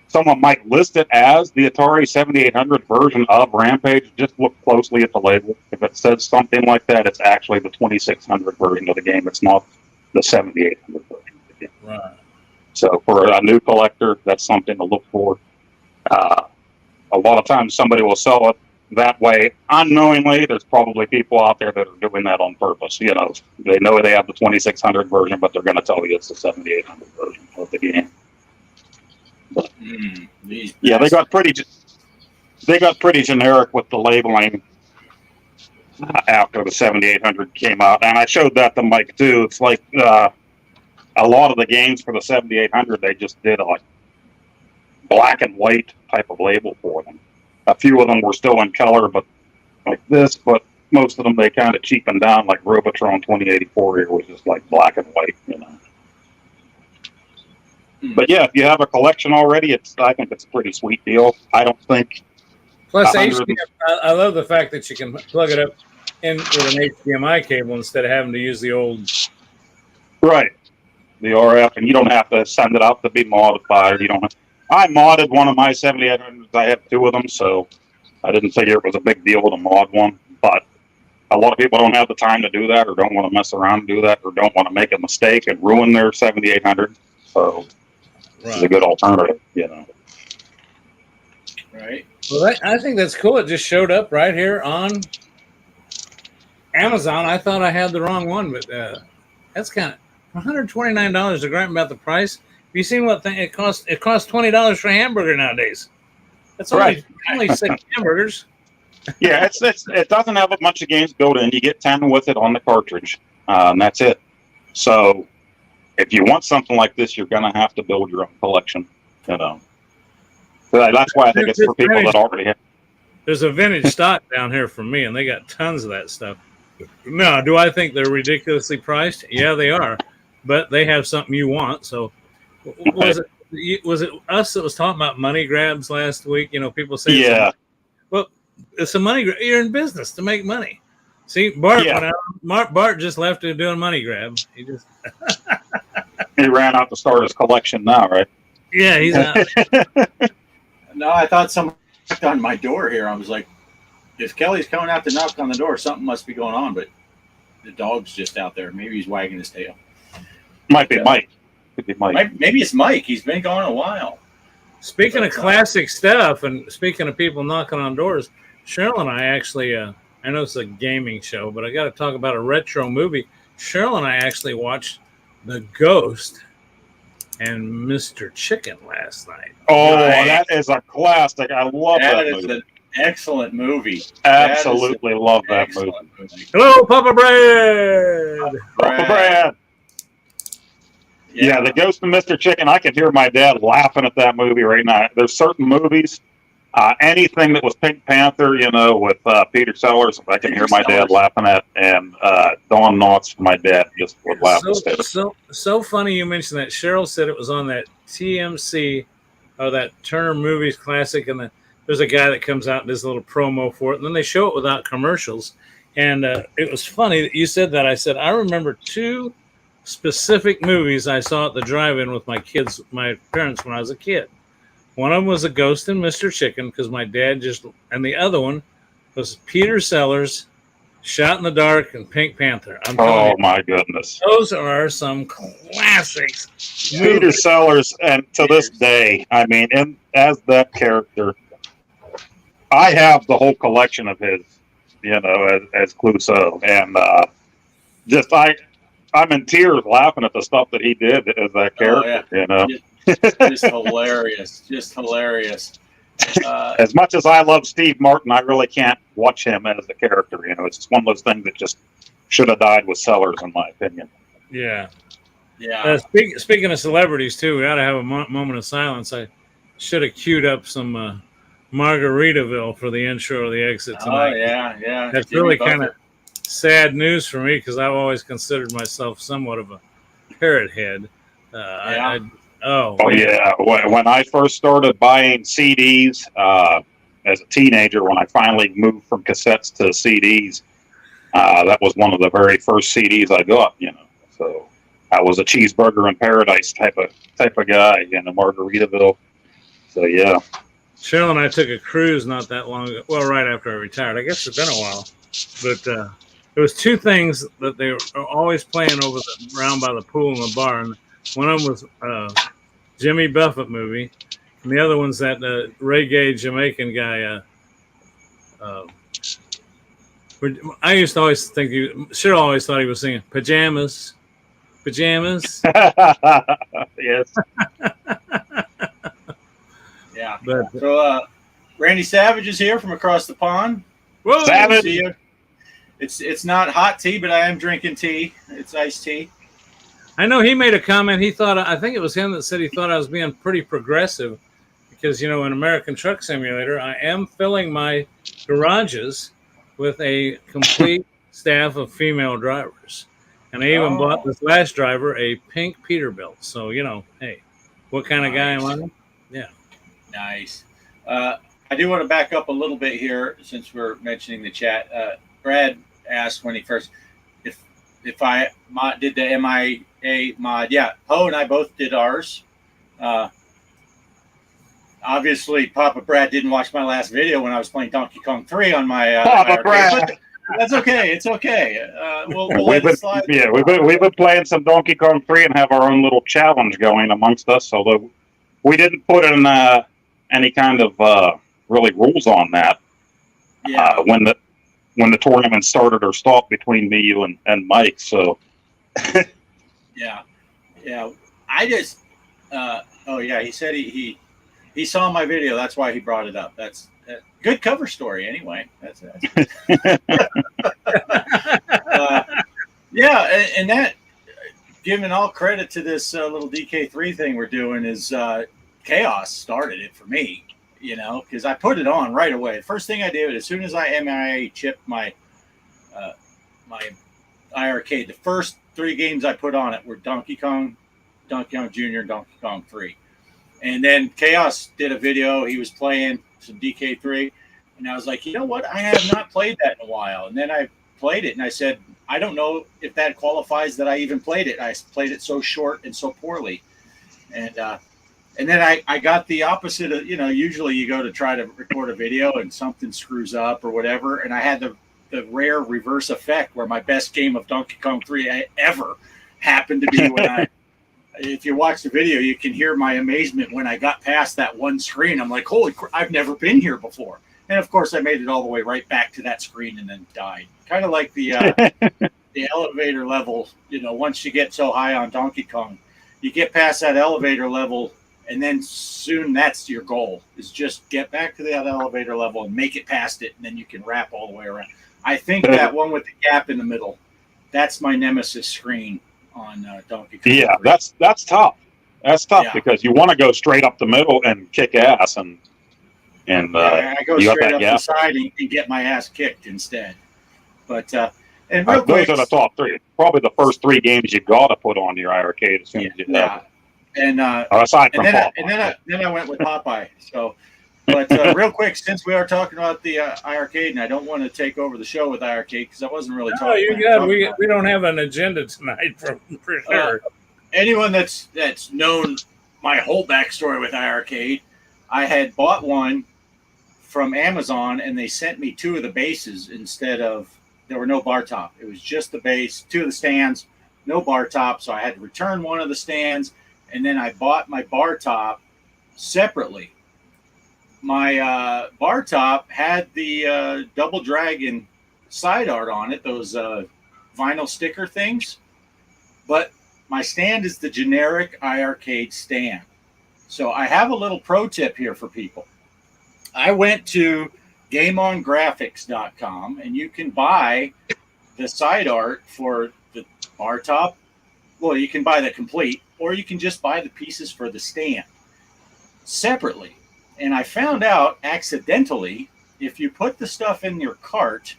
someone might list it as the Atari 7800 version of Rampage. Just look closely at the label. If it says something like that, it's actually the 2600 version of the game. It's not the 7800 version of the game. Right. So for a new collector, that's something to look for. A lot of times somebody will sell it that way unknowingly. There's probably people out there that are doing that on purpose. They know they have the 2600 version, but they're going to tell you it's the 7800 version of the game. But, yeah, they got pretty generic with the labeling after the 7800 came out, and I showed that to Mike too. It's like a lot of the games for the 7800, they just did a black and white type of label for them. A few of them were still in color, but like this. But most of them they kind of cheapened down, like Robotron 2084 here was just like black and white, you know. But yeah, if you have a collection already, I think it's a pretty sweet deal. I don't think. Plus, 100 I love the fact that you can plug it up in with an HDMI cable instead of having to use the old. Right. The RF, and you don't have to send it out to be modified. You don't. I modded one of my 7800s. I have two of them, so I didn't figure it was a big deal to mod one. But a lot of people don't have the time to do that, or don't want to mess around and do that, or don't want to make a mistake and ruin their 7800. So this is a good alternative, you know. Right. Well, I think that's cool. It just showed up right here on Amazon. I thought I had the wrong one, but that's kind of $129. They're griping about the price. Have you seen what thing it costs? It costs $20 for a hamburger nowadays. That's only 6 hamburgers. Yeah, it doesn't have a bunch of games built in. You get 10 with it on the cartridge, and that's it. So if you want something like this, you're going to have to build your own collection, you know. So that's why I think it's for people that already have. There's a vintage stock down here for me, and they got tons of that stuff. Now, do I think they're ridiculously priced? Yeah, they are, but they have something you want. So, was it us that was talking about money grabs last week? You know, people say, yeah, well, it's a money grab. You're in business to make money. See, Bart went out. Bart just left to doing money grab. He ran out to start his collection now, right? Yeah, he's out. No, I thought someone knocked on my door here. I was like, if Kelly's coming out to knock on the door, something must be going on. But the dog's just out there. Maybe he's wagging his tail. Might be Mike. Could be Mike. Maybe it's Mike. He's been gone a while. Speaking of classic stuff, and speaking of people knocking on doors, Cheryl and I actually, I know it's a gaming show, but I got to talk about a retro movie. Cheryl and I actually watched The Ghost and Mr. Chicken last night. Oh, that is a classic. I love that movie. That is an excellent movie. Absolutely love that movie. Hello, Papa Brad. Papa Brad. Yeah, The Ghost and Mr. Chicken. I can hear my dad laughing at that movie right now. There's certain movies, anything that was Pink Panther, you know, with Peter Sellers, I can hear my dad laughing at, and Don Knotts, my dad just would laugh instead. So funny you mentioned that. Cheryl said it was on that TMC, or that Turner Movies Classic, and there's a guy that comes out and does a little promo for it, and then they show it without commercials. And it was funny that you said that. I said, I remember 2 specific movies I saw at the drive-in with my parents when I was a kid. One of them was A Ghost and Mr. Chicken, because my dad and the other one was Peter Sellers, Shot in the Dark, and Pink Panther. Oh my goodness. Those are some classics. Peter Sellers, and to this day, I mean, as that character, I have the whole collection of his, you know, as Clouseau, and I'm in tears laughing at the stuff that he did as that character. You know, just hilarious, just hilarious. As much as I love Steve Martin, I really can't watch him as the character. You know, it's just one of those things that just should have died with Sellers, in my opinion. Yeah, yeah. Speaking of celebrities too, we ought to have a moment of silence. I should have queued up some Margaritaville for the intro or the exit tonight. Oh yeah. That's really kind of sad news for me, because I've always considered myself somewhat of a parrot head. Yeah. When I first started buying CDs as a teenager, when I finally moved from cassettes to CDs, that was one of the very first CDs I got. You know, so I was a Cheeseburger in Paradise type of guy in Margaritaville. So yeah. Cheryl and I took a cruise not that long ago. Well, right after I retired. I guess it's been a while, but there was 2 things that they were always playing around by the pool in the bar. And one of them was Jimmy Buffett movie, and the other one's that reggae Jamaican guy. I used to always think Cheryl always thought he was singing pajamas. Yes. Yeah. But, so Randy Savage is here from across the pond. Whoa, Savage. See you. It's not hot tea, but I am drinking tea. It's iced tea. I know he made a comment. I think it was him that said he thought I was being pretty progressive, because, you know, in American Truck Simulator, I am filling my garages with a complete staff of female drivers. And I even bought Oh. this last driver a pink Peterbilt. So, hey, what kind of guy am Nice. I? Yeah. Nice. I do want to back up a little bit here since we're mentioning the chat. Brad asked when he first if I did the MIA mod. Yeah, Poe and I both did ours. Obviously, Papa Brad didn't watch my last video when I was playing Donkey Kong 3 on my Papa Brad. That's okay. It's okay. We'll let it slide. Yeah, we've been playing some Donkey Kong 3 and have our own little challenge going amongst us. Although we didn't put in any kind of really rules on that. Yeah. When the tournament started or stopped between me, you, and Mike. So. Yeah. I just. Oh yeah, he said he saw my video. That's why he brought it up. That's good cover story. Anyway, that's yeah, and that, giving all credit to this little DK3 thing we're doing, is Chaos started it for me, because I put it on right away. First thing I did, as soon as I MIA chipped my iArcade, the first 3 games I put on it were Donkey Kong Jr., and Donkey Kong 3. And then Chaos did a video. He was playing some DK3. And I was like, you know what? I have not played that in a while. And then I played it, and I said, I don't know if that qualifies that I even played it. I played it so short and so poorly. And then I got the opposite of, usually you go to try to record a video and something screws up or whatever. And I had the rare reverse effect where my best game of Donkey Kong 3 ever happened to be when if you watch the video, you can hear my amazement when I got past that one screen. I'm like, holy crap, I've never been here before. And of course, I made it all the way right back to that screen and then died. Kind of like the elevator level. Once you get so high on Donkey Kong, you get past that elevator level, and then soon that's your goal, is just get back to that elevator level and make it past it, and then you can wrap all the way around. I think that one with the gap in the middle, that's my nemesis screen on Donkey Kong. Yeah, that's tough. That's tough because you want to go straight up the middle and kick ass, and I go straight up the side and get my ass kicked instead. But and real quick, those are the top 3. Probably the first 3 games you got to put on your iArcade as soon as you have it. And aside from Popeye. Then I went with Popeye. So, but real quick, since we are talking about the iArcade, and I don't want to take over the show with iArcade because I wasn't really talking. Oh, you're good. We don't have an agenda tonight for sure. Anyone that's known my whole backstory with iArcade, I had bought one from Amazon, and they sent me 2 of the bases instead of, there were no bar top. It was just the base, 2 of the stands, no bar top. So I had to return one of the stands, and then I bought my bar top separately. My bar top had the Double Dragon side art on it, those vinyl sticker things. But my stand is the generic iArcade stand. So I have a little pro tip here for people. I went to GameOnGraphics.com, and you can buy the side art for the bar top. Well, you can buy the complete, or you can just buy the pieces for the stand separately. And I found out accidentally, if you put the stuff in your cart,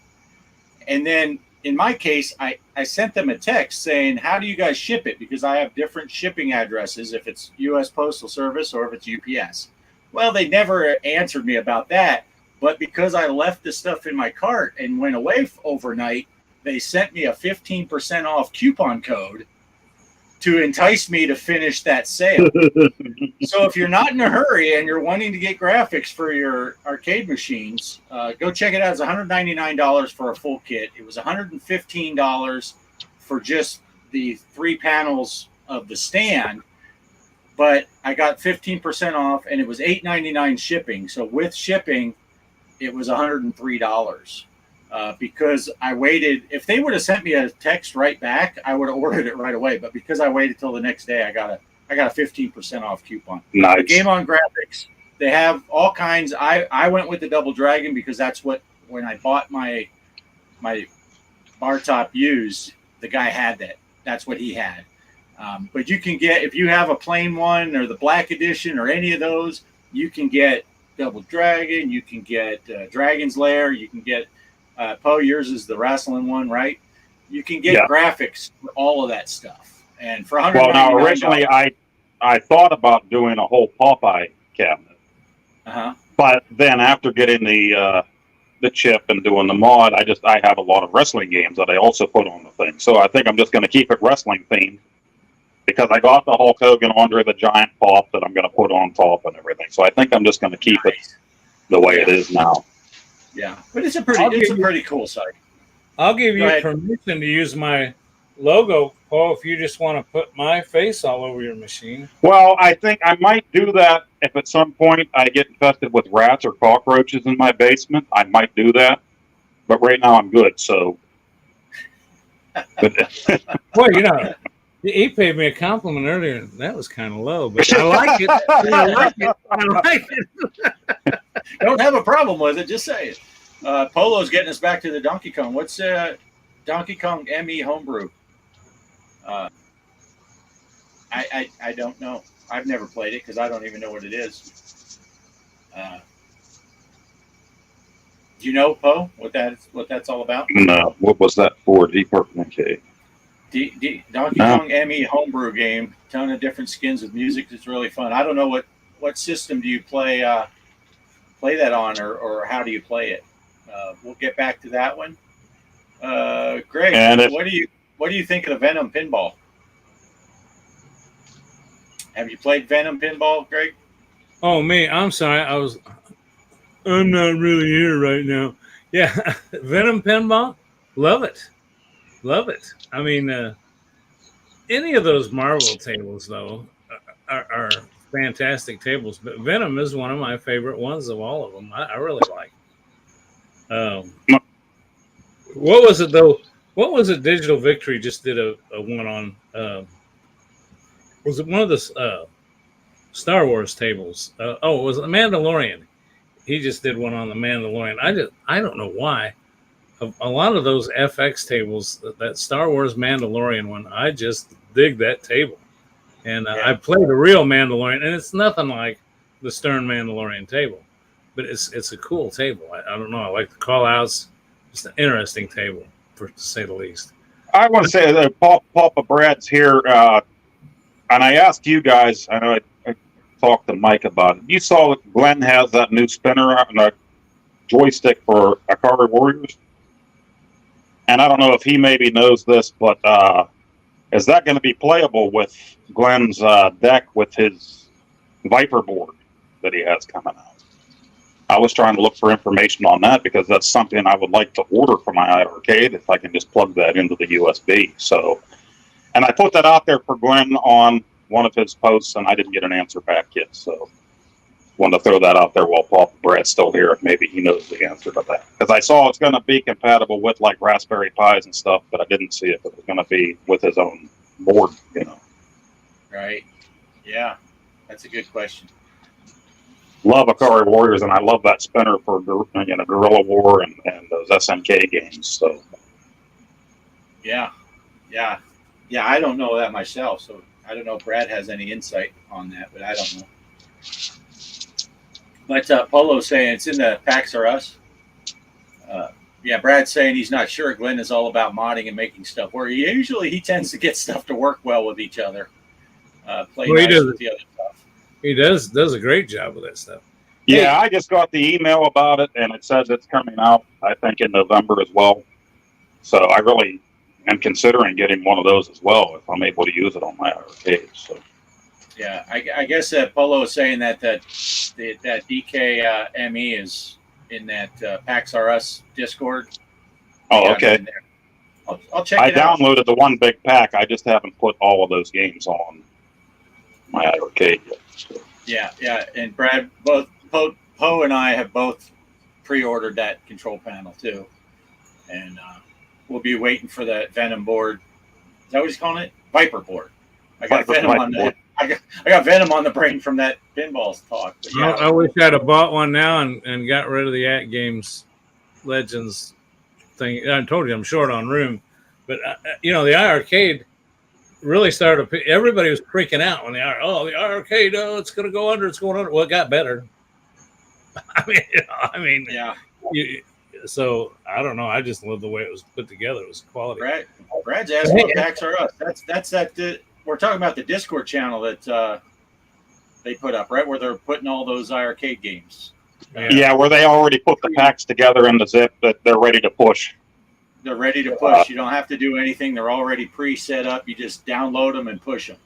and then in my case, I sent them a text saying, how do you guys ship it? Because I have different shipping addresses if it's U.S. Postal Service or if it's UPS. Well, they never answered me about that. But because I left the stuff in my cart and went away overnight, they sent me a 15% off coupon code to entice me to finish that sale. So if you're not in a hurry and you're wanting to get graphics for your arcade machines, go check it out. It's $199 for a full kit. It was $115 for just the 3 panels of the stand, but I got 15% off, and it was $8.99 shipping. So with shipping, it was $103. Because I waited. If they would have sent me a text right back, I would have ordered it right away. But because I waited till the next day, I got a 15% off coupon. Nice. Game on Graphics, they have all kinds. I went with the Double Dragon because that's what, when I bought my bar top used, the guy had that. That's what he had. But you can get, if you have a plain one or the black edition or any of those, you can get Double Dragon. You can get Dragon's Lair. You can get Poe, yours is the wrestling one, right? You can get graphics for all of that stuff. And for $199. Well, now originally I thought about doing a whole Popeye cabinet. But then after getting the chip and doing the mod, I have a lot of wrestling games that I also put on the thing. So I think I'm just going to keep it wrestling themed because I got the Hulk Hogan Andre the Giant pop that I'm going to put on top and everything. So I think I'm just going to keep it the way it is now. Yeah, but it's a pretty cool site. I'll give you permission to use my logo, Paul, if you just want to put my face all over your machine. Well, I think I might do that if at some point I get infested with rats or cockroaches in my basement. I might do that. But right now I'm good, so. Well, you know, he paid me a compliment earlier, and that was kind of low, but I like it. I like it. Don't have a problem with it, just say it. Polo's getting us back to the Donkey Kong. What's Donkey Kong ME homebrew? I don't know. I've never played it because I don't even know what it is. Do you know, Poe, what that's all about? No. What was that for? G.Parkers. Okay. Donkey Kong ME homebrew game. Ton of different skins with music. It's really fun. I don't know what system do you play that on, or how do you play it? We'll get back to that one. Greg, what do you think of the Venom pinball? Have you played Venom pinball, Greg? Oh, me. I'm sorry. I'm not really here right now. Yeah. Venom pinball. Love it. Love it. I mean, any of those Marvel tables, though, are fantastic tables. But Venom is one of my favorite ones of all of them. I really like it. What was it, though? What was it Digital Victory just did a one on? Was it one of the Star Wars tables? It was the Mandalorian. He just did one on the Mandalorian. I don't know why. A lot of those FX tables, that Star Wars Mandalorian one, I just dig that table. And I played a real Mandalorian, and it's nothing like the Stern Mandalorian table, but it's a cool table. I don't know. I like the call outs. It's an interesting table, to say the least. I want to say that Papa Brad's here, and I asked you guys. I know I talked to Mike about it. You saw that Glenn has that new spinner and a joystick for Akari Warriors, and I don't know if he maybe knows this, but is that going to be playable with Glenn's deck with his Viper board that he has coming out? I was trying to look for information on that because that's something I would like to order for my arcade if I can just plug that into the USB. So, and I put that out there for Glenn on one of his posts, and I didn't get an answer back yet. So, wanted to throw that out there while Paul Brad's still here. If maybe he knows the answer to that, because I saw it's going to be compatible with like Raspberry Pis and stuff, but I didn't see if it was going to be with his own board. You know. Right. Yeah, that's a good question. Love Akari Warriors, and I love that spinner for Guerrilla War and those SNK games. So, yeah. I don't know that myself, so I don't know if Brad has any insight on that, but I don't know. But Polo's saying it's in the PAX R Us. Brad's saying he's not sure. Glenn is all about modding and making stuff work. Usually he tends to get stuff to work well with each other. Play nice with the other stuff. He does a great job with that stuff. Yeah, I just got the email about it, and it says it's coming out, I think, in November as well. So I really am considering getting one of those as well if I'm able to use it on my arcade. So. Yeah, I guess Polo is saying that DK ME is in that PAX R Us Discord. Oh, okay. I'll check it out. I downloaded the one big pack. I just haven't put all of those games on my arcade yet. So. Yeah, and Brad, both Poe and I have both pre-ordered that control panel too, and we'll be waiting for that Venom board. Is that what he's calling it? Viper board. I got Venom on the. I got Venom on the brain from that pinball talk. Yeah. I wish I'd have bought one now and got rid of the At Games Legends thing. I told you I'm short on room, but the iArcade really started. Everybody was freaking out when the iArcade, it's going to go under. It's going under. Well, it got better. I mean, yeah. So I don't know. I just love the way it was put together. It was quality. Brad's asking what packs are us. That's that. We're talking about the Discord channel that they put up, right, where they're putting all those arcade games. Yeah, where they already put the packs together in the zip that they're ready to push. They're ready to push. You don't have to do anything. They're already pre-set up. You just download them and push them.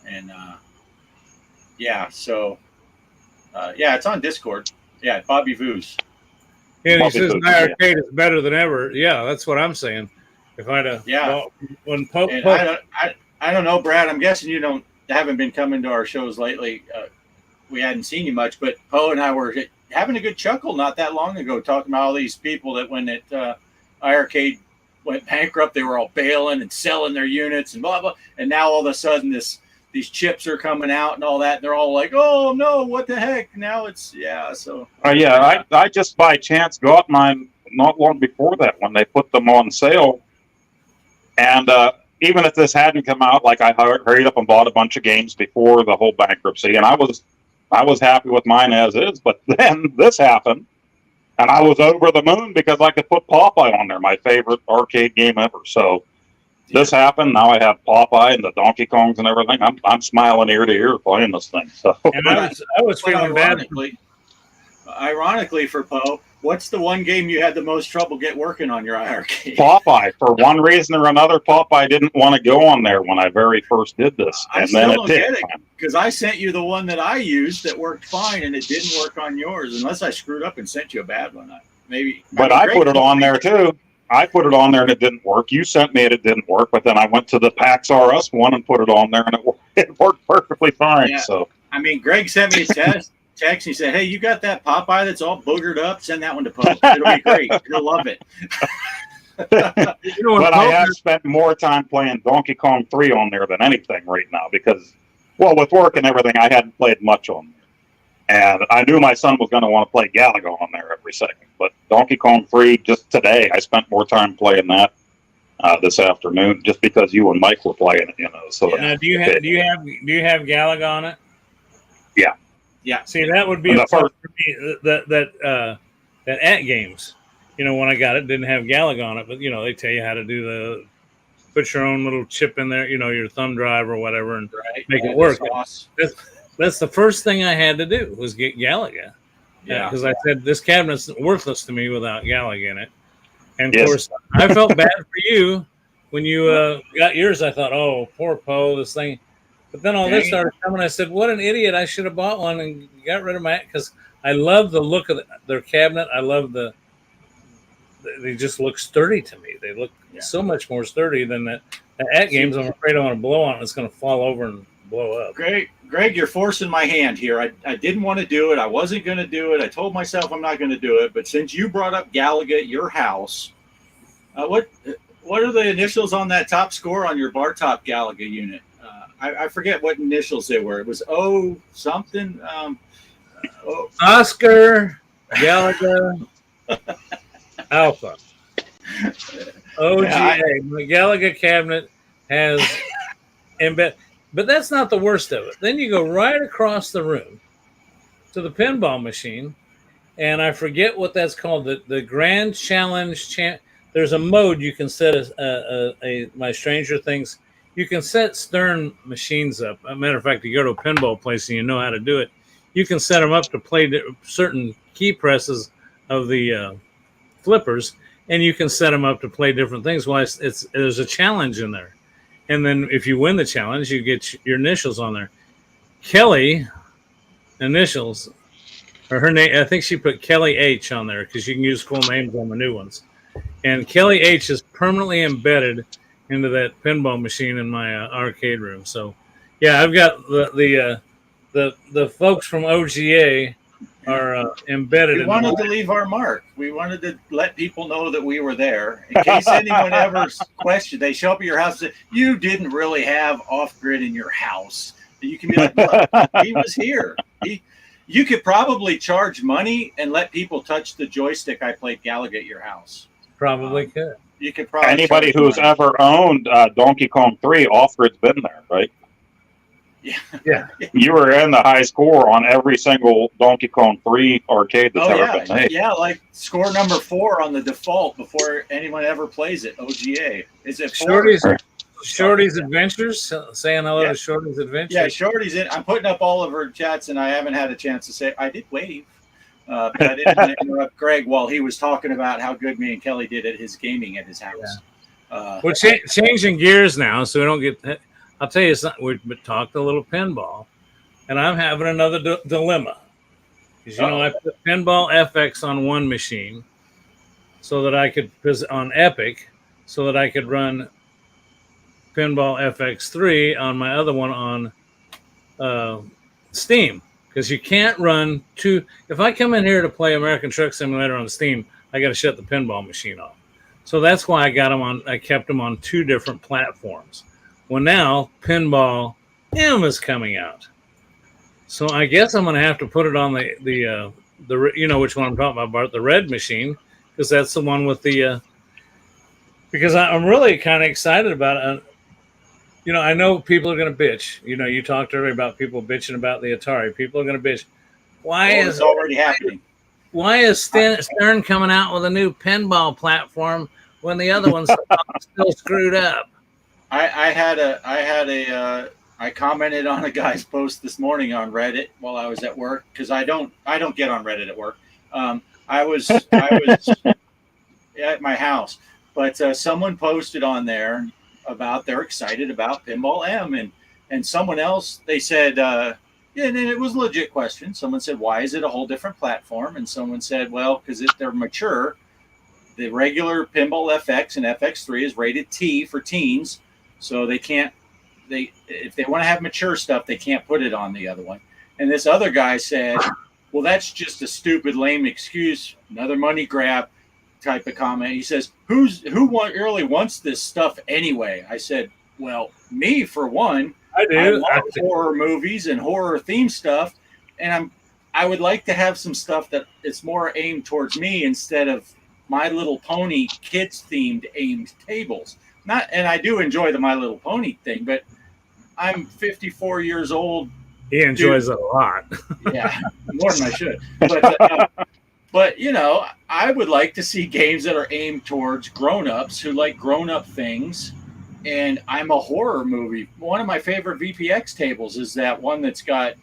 And so it's on Discord. Yeah, Bobby Voos. And he says my arcade is better than ever. Yeah, that's what I'm saying. If I'd have when Pope, I don't know, Brad. I'm guessing you haven't been coming to our shows lately. We hadn't seen you much, but Poe and I were having a good chuckle not that long ago talking about all these people that when iArcade went bankrupt, they were all bailing and selling their units and blah blah. And now all of a sudden these chips are coming out and all that, and they're all like, "Oh no, what the heck?" Now it's So I just by chance got mine not long before that when they put them on sale, and even if this hadn't come out, like I hurried up and bought a bunch of games before the whole bankruptcy, and I was happy with mine as is. But then this happened, and I was over the moon because I could put Popeye on there, my favorite arcade game ever. So. This happened. Now I have Popeye and the Donkey Kongs and everything. I'm smiling ear to ear playing this thing. So and I was feeling bad. Ironically for Poe, what's the one game you had the most trouble working on your iArcade? Popeye. For one reason or another, Popeye didn't want to go on there when I very first did this. I still don't get it because I sent you the one that I used that worked fine, and it didn't work on yours unless I screwed up and sent you a bad one. But I put it on there too. I put it on there and it didn't work. You sent me it didn't work, but then I went to the PAX RS one and put it on there and it worked perfectly fine. Yeah. So Greg sent me a text. He said, "Hey, you got that Popeye that's all boogered up? Send that one to Poe. It'll be great. He'll love it." But I have spent more time playing Donkey Kong 3 on there than anything right now because, with work and everything, I hadn't played much on there. And I knew my son was going to want to play Galaga on there every second. But Donkey Kong 3, just today, I spent more time playing that this afternoon, just because you and Mike were playing it. So now, do you have Galaga on it? Yeah. See, that would be a plus for me. That at games, when I got it, didn't have Galaga on it, but they tell you how to do put your own little chip in there, your thumb drive or whatever, and make it work. That's the first thing I had to do was get Galaga. Yeah, because I said this cabinet's worthless to me without Galaga in it. And of course, I felt bad for you when you got yours. I thought, oh, poor Poe, this thing. But then all this started coming. I said, what an idiot! I should have bought one and got rid of my because I love the look of their cabinet. I love they just look sturdy to me. They look so much more sturdy than that. At games, I'm afraid I'm going to blow on it. It's going to fall over and blow up. Greg, you're forcing my hand here. I didn't want to do it. I wasn't going to do it. I told myself I'm not going to do it. But since you brought up Galaga at your house, what are the initials on that top score on your bar top Galaga unit? I forget what initials they were. It was O something. Oscar Galaga Alpha. OGA. My Galaga cabinet has embedded. But that's not the worst of it. Then you go right across the room to the pinball machine, and I forget what that's called. The Grand Challenge. There's a mode you can set my Stranger Things. You can set Stern machines up. As a matter of fact, you go to a pinball place and you know how to do it. You can set them up to play certain key presses of the flippers, and you can set them up to play different things. Well, there's a challenge in there. And then if you win the challenge, you get your initials on there. Kelly initials, or her name, I think she put Kelly H on there because you can use cool names on the new ones. And Kelly H is permanently embedded into that pinball machine in my arcade room. So, yeah, I've got the folks from OGA are embedded. We wanted to leave our mark. We wanted to let people know that we were there. In case anyone ever questioned, they show up at your house and say, you didn't really have off-grid in your house. You can be like, look, he was here. You could probably charge money and let people touch the joystick I played Galaga at your house. Probably could. You could probably. Anybody who's ever owned Donkey Kong 3, off-grid's been there, right? Yeah. You were in the high score on every single Donkey Kong 3 arcade that's ever yeah, been made. yeah, like score number 4 on the default before anyone ever plays it. OGA. Is it 4? Shorty's Adventures. Saying hello Yeah. to Shorty's Adventures. Yeah, Shorty's in. I'm putting up all of her chats, and I haven't had a chance to say. I did wave, but I didn't want to interrupt Greg while he was talking about how good me and Kelly did at his gaming at his house. We're changing gears now, so we don't get. I'll tell you something. We talked a little pinball, and I'm having another dilemma. Because I put Pinball FX on one machine, so that I could on Epic, so that I could run Pinball FX3 on my other one on Steam. Because you can't run two. If I come in here to play American Truck Simulator on Steam, I got to shut the pinball machine off. So that's why I kept them on 2 different platforms. Well, now Pinball M is coming out. So I guess I'm going to have to put it on the which one I'm talking about, Bart, the red machine, because that's the one with the because I'm really kind of excited about it. I know people are going to bitch. You talked earlier about people bitching about the Atari. People are going to bitch. It's already happening. Why is Stern coming out with a new pinball platform when the other one's still screwed up? I commented on a guy's post this morning on Reddit while I was at work, because I don't get on Reddit at work. I was at my house, but someone posted on there about they're excited about Pinball M, and someone else, they said, and it was a legit question. Someone said, why is it a whole different platform? And someone said, well, because they're mature. The regular Pinball FX and FX3 is rated T for teens, so they can't. If they want to have mature stuff, they can't put it on the other one. And this other guy said, well, that's just a stupid, lame excuse, another money grab type of comment. He says, who really wants this stuff anyway? I said, well, me for one. I do. I love horror movies and horror theme stuff, and I would like to have some stuff that is more aimed towards me instead of My Little Pony kids themed aimed tables. And I do enjoy the My Little Pony thing, but I'm 54 years old. He enjoys it a lot. Yeah, more than I should. But I would like to see games that are aimed towards grown-ups who like grown-up things. And I'm a horror movie. One of my favorite VPX tables is that one that's got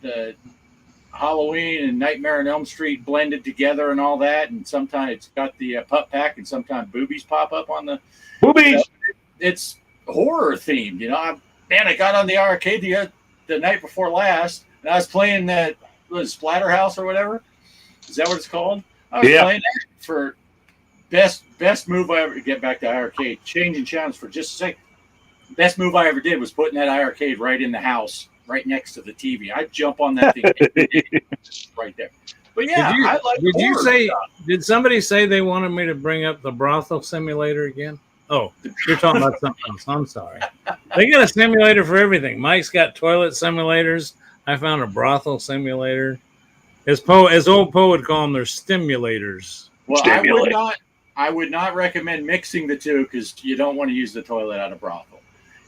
Halloween and Nightmare on Elm Street blended together and all that. And sometimes it's got the pup pack, and sometimes boobies pop up on the boobies. It's horror themed. I got on the arcade the night before last, and I was playing that Splatterhouse or whatever. Is that what it's called? I was playing that for best move I ever. Get back to arcade. Changing channels for just a second. Best move I ever did was putting that arcade right in the house, right next to the TV. I'd jump on that thing right there. But yeah, I like did somebody say they wanted me to bring up the brothel simulator again? Oh, you're talking about something else. I'm sorry. They got a simulator for everything. Mike's got toilet simulators. I found a brothel simulator. As old Poe would call them, they're stimulators. Well, I would not recommend mixing the two, because you don't want to use the toilet at a brothel.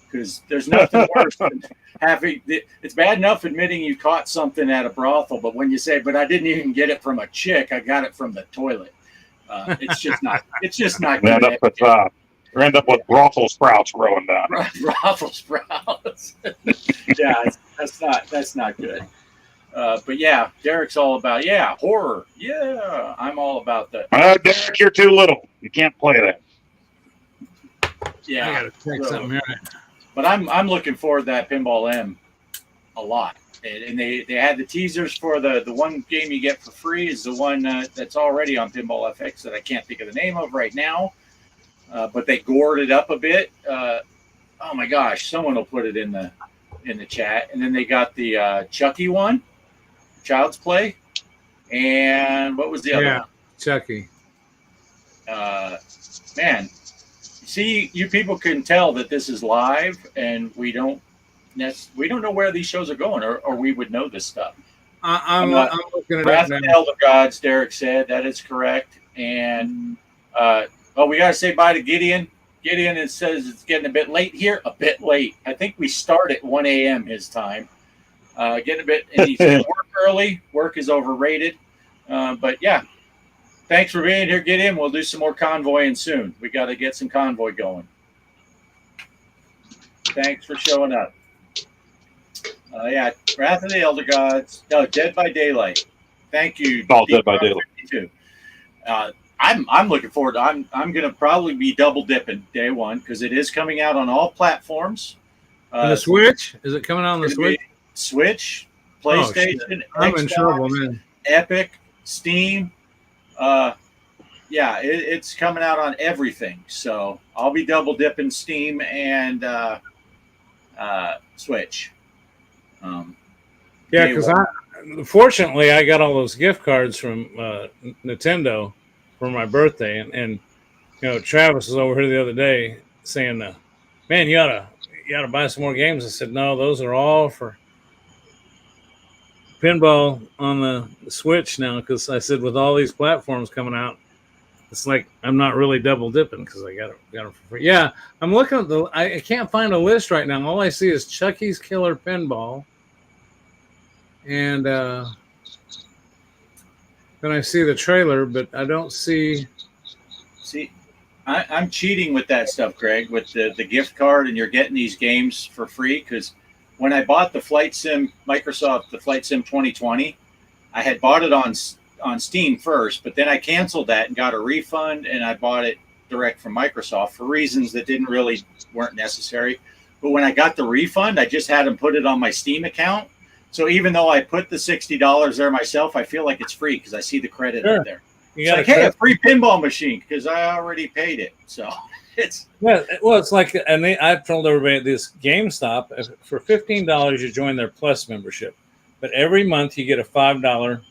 Because there's nothing worse than having. It's bad enough admitting you caught something at a brothel, but when you say, "But I didn't even get it from a chick, I got it from the toilet," it's just not. It's just not good. End up with brothel sprouts growing down. Brothel sprouts. Yeah, that's not good. But yeah, Derek's all about horror. Yeah, I'm all about that. Derek, you're too little. You can't play that. Yeah, I gotta check something here. But I'm looking forward to that Pinball M a lot. And they had the teasers for the one game you get for free is the one that's already on Pinball FX that I can't think of the name of right now. But they gored it up a bit. Oh my gosh, someone will put it in the chat. And then they got the Chucky one, Child's Play, and what was the other one? Chucky. Man, see, you people can tell that this is live, and we don't know where these shows are going, or we would know this stuff. I'm looking at Wrath it of now. the Elder Gods, Derek said. That is correct. And we got to say bye to Gideon. Gideon, it says it's getting a bit late here. A bit late. I think we start at 1 a.m. his time. Getting a bit, and he's work early. Work is overrated. But yeah, thanks for being here, Gideon. We'll do some more convoying soon. We got to get some convoy going. Thanks for showing up. Yeah, Wrath of the Elder Gods. No, Dead by Daylight. Thank you. Oh, Dead by Daylight. I'm looking forward to. I'm going to probably be double dipping day one because it is coming out on all platforms. The Switch? Is it coming out on the Switch? Switch, PlayStation, I'm Xbox, in trouble, man. Epic, Steam. Yeah, it's coming out on everything. So I'll be double dipping Steam and Switch. Yeah, because fortunately I got all those gift cards from Nintendo for my birthday, and you know, Travis was over here the other day saying, "Man, you ought to buy some more games." I said, "No, those are all for pinball on the Switch now." Because I said, with all these platforms coming out, it's like I'm not really double dipping because I got it for free. Yeah, I'm looking at I can't find a list right now. All I see is Chucky's Killer Pinball, and then I see the trailer, but I don't see. See, I'm cheating with that stuff, Greg, with the gift card, and you're getting these games for free. Because when I bought the Microsoft Flight Sim 2020, I had bought it on Steam first, but then I canceled that and got a refund, and I bought it direct from Microsoft for reasons that weren't necessary. But when I got the refund, I just had them put it on my Steam account. So even though I put the $60 there myself, I feel like it's free because I see the credit up there. It's like, hey, a free pinball machine because I already paid it. So it's it's like, and I've told everybody this GameStop for $15 you join their Plus membership, but every month you get a $5.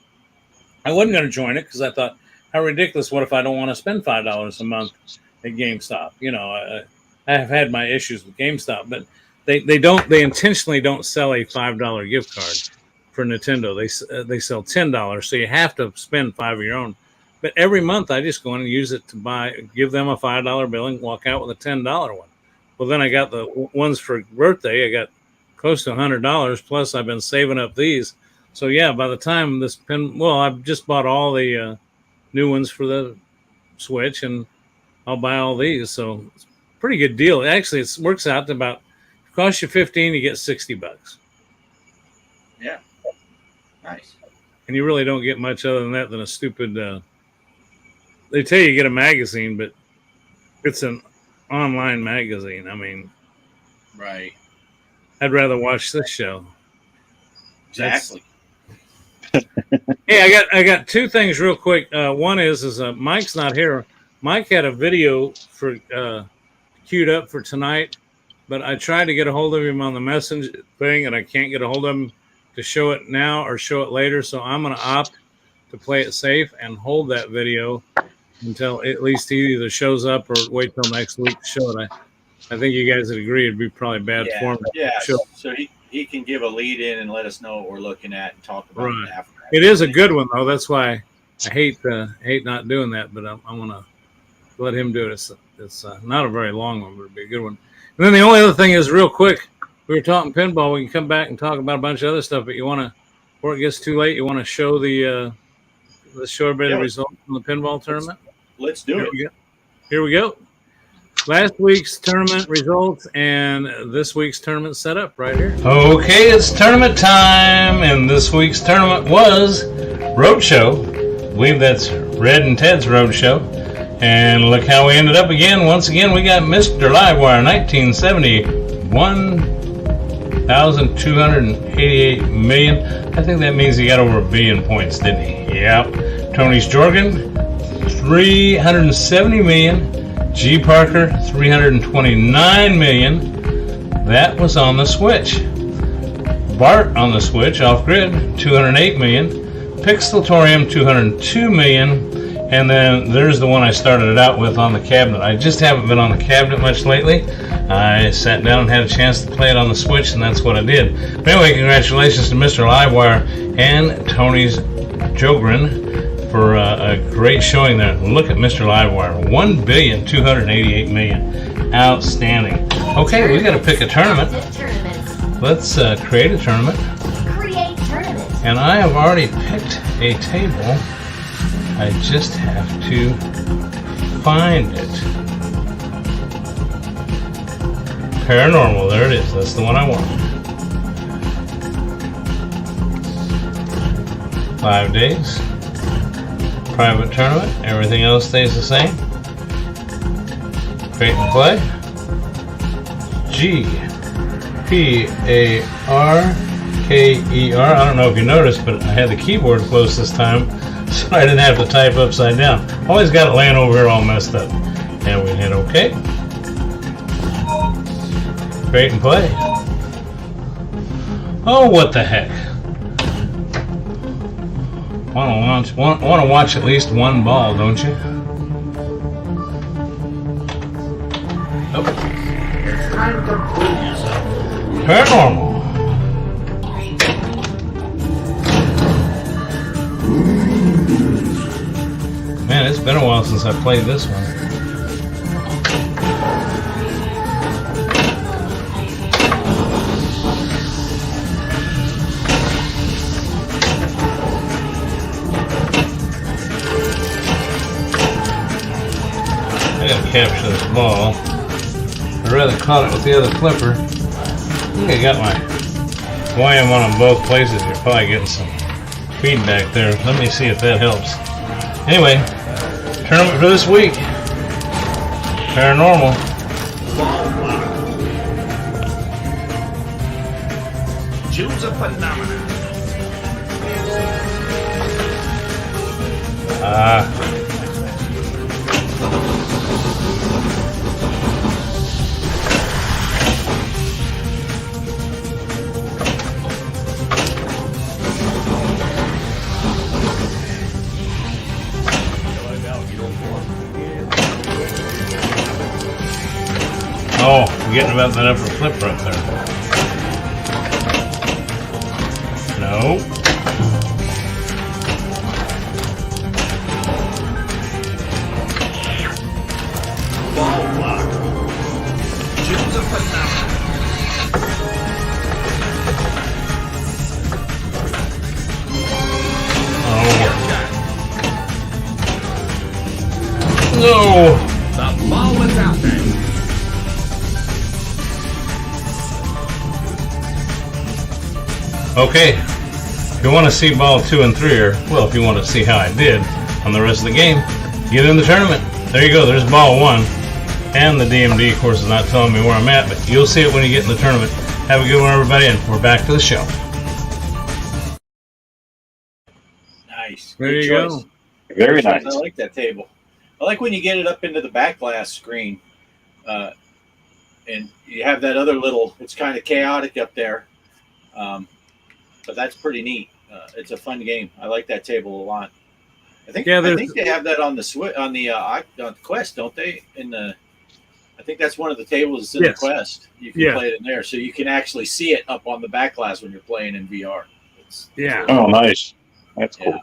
I wasn't going to join it because I thought, how ridiculous! What if I don't want to spend $5 a month at GameStop? You know, I have had my issues with GameStop, but they intentionally don't sell a $5 gift card for Nintendo. They sell $10, so you have to spend $5 of your own. But every month I just go in and use it to give them a $5 bill and walk out with a $10 one. Well, then I got the ones for birthday. I got close to $100 plus. I've been saving up these. So yeah, by the time I've just bought all the new ones for the Switch, and I'll buy all these. So it's a pretty good deal. Actually, it works out to about. Cost you $15, you get $60. Yeah, nice. And you really don't get much other than that than a stupid. They tell you get a magazine, but it's an online magazine. I mean, right. I'd rather watch this show. Exactly. Hey, I got two things real quick. One is Mike's not here. Mike had a video for queued up for tonight. But I tried to get a hold of him on the messenger thing, and I can't get a hold of him to show it now or show it later. So I'm going to opt to play it safe and hold that video until at least he either shows up or wait till next week to show it. I think you guys would agree it'd be probably bad form. Yeah, so he can give a lead in and let us know what we're looking at and talk about it after. It is a good one, though. That's why I hate not doing that, but I'm going to let him do it. It's not a very long one, but it'll be a good one. And then the only other thing is, real quick, we were talking pinball. We can come back and talk about a bunch of other stuff, but before it gets too late, you want to show let's show everybody the results from the pinball tournament? Let's do it. Here we go. Last week's tournament results and this week's tournament setup right here. Okay, it's tournament time, and this week's tournament was Roadshow. I believe that's Red and Ted's Roadshow. And look how we ended up again. Once again, we got Mr. Livewire, 1970, 1,288 million. I think that means he got over 1 billion points, didn't he? Yep. Tony's Jorgen, 370 million. G.Parker, 329 million. That was on the Switch. Bart on the Switch, off-grid, 208 million. Pixelatorium, 202 million. And then there's the one I started it out with on the cabinet. I just haven't been on the cabinet much lately. I sat down and had a chance to play it on the Switch, and that's what I did. But anyway, congratulations to Mr. Livewire and Tony's Jogren for a great showing there. Look at Mr. Livewire, 1,288 million. Outstanding. Okay, we got to pick a tournament. Let's create a tournament. And I have already picked a table. I just have to find it. Paranormal, there it is. That's the one I want. 5 days. Private tournament. Everything else stays the same. Create and play. G.Parker. I don't know if you noticed, but I had the keyboard close this time, so I didn't have to type upside down. Always got it laying over here all messed up. And we hit OK. Create and play. Oh, what the heck. Want to watch at least one ball, don't you? Oh. It's time to prove yourself. Paranormal. Man, it's been a while since I played this one. I gotta capture this ball. I'd rather caught it with the other clipper. I think I got my volume on them both places. You're probably getting some feedback there. Let me see if that helps. Anyway, tournament for this week. Paranormal. Choose a phenomenon. Oh, I'm getting about that upper flip right there. No. Ball block. Choose a phenomenon. No. The ball was out there. Okay, if you want to see ball 2 and 3, or well, if you want to see how I did on the rest of the game, get in the tournament. There you go, there's ball 1. And the DMD, of course, is not telling me where I'm at, but you'll see it when you get in the tournament. Have a good one, everybody, and we're back to the show. Nice. There Good you choice. go. Very I nice. like that table. I like when you get it up into the back glass screen, and you have that other little. It's kind of chaotic up there, but that's pretty neat. It's a fun game. I like that table a lot. I think they have that on the on the Quest, don't they? I think that's one of the tables in the Quest. You can play it in there, so you can actually see it up on the back glass when you're playing in VR. Yeah. Oh, nice. That's cool.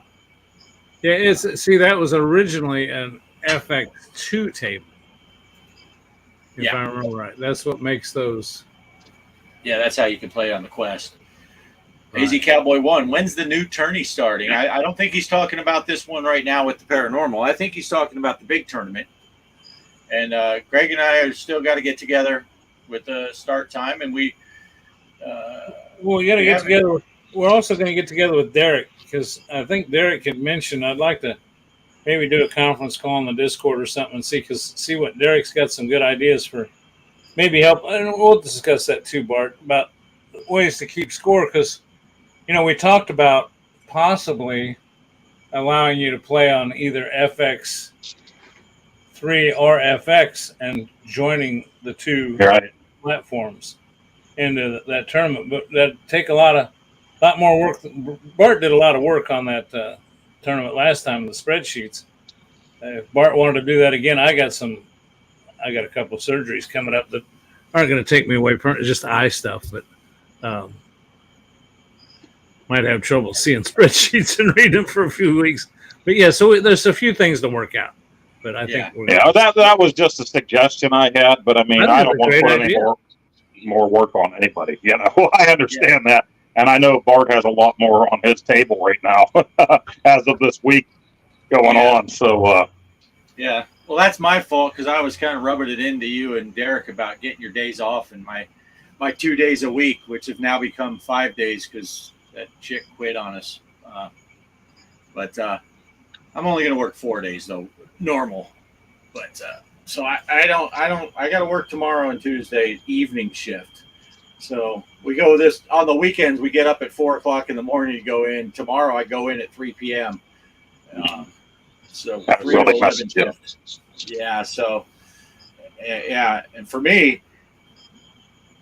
Yeah, see, that was originally an FX2 table. If I remember right. That's what makes those. Yeah, that's how you can play on the Quest. Right. AZ Cowboy 1. When's the new tourney starting? I don't think he's talking about this one right now with the Paranormal. I think he's talking about the big tournament. And Greg and I are still got to get together with the start time. And we we got to get together. We're also going to get together with Derek, because I think Derek had mentioned I'd like to maybe do a conference call on the Discord or something and see what Derek's got some good ideas for maybe help. And we'll discuss that too, Bart, about ways to keep score, because we talked about possibly allowing you to play on either FX3 or FX and joining the two platforms into that tournament. But that'd take a lot more work. Bart did a lot of work on that tournament last time, the spreadsheets. If Bart wanted to do that again, I got a couple of surgeries coming up that aren't going to take me away from just eye stuff, but might have trouble seeing spreadsheets and reading them for a few weeks. But yeah, so there's a few things to work out. But I think that was just a suggestion I had. But I mean, I don't want to put any more work on anybody. I understand that. And I know Bart has a lot more on his table right now as of this week going on. So, yeah. Well, that's my fault because I was kind of rubbing it into you and Derek about getting your days off and my 2 days a week, which have now become 5 days because that chick quit on us. But I'm only going to work 4 days though, normal. But so I got to work tomorrow and Tuesday evening shift. So we go this on the weekends. We get up at 4 o'clock in the morning to go in. Tomorrow I go in at 3 p.m. So that 3 to really 11 messes you. shift. Yeah. So yeah, and for me,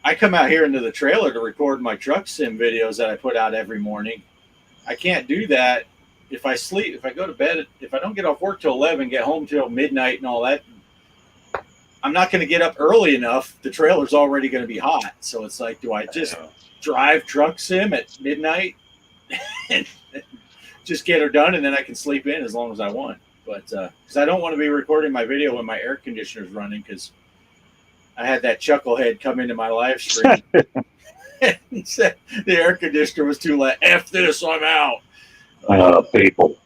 I come out here into the trailer to record my truck sim videos that I put out every morning. I can't do that if I sleep. If I go to bed, if I don't get off work till 11, get home till midnight and all that. I'm not going to get up early enough. The trailer's already going to be hot. So it's like, do I just drive truck sim at midnight and just get her done and then I can sleep in as long as I want? But because I don't want to be recording my video when my air conditioner's running because I had that chucklehead come into my live stream and said the air conditioner was too loud. F this, I'm out. People.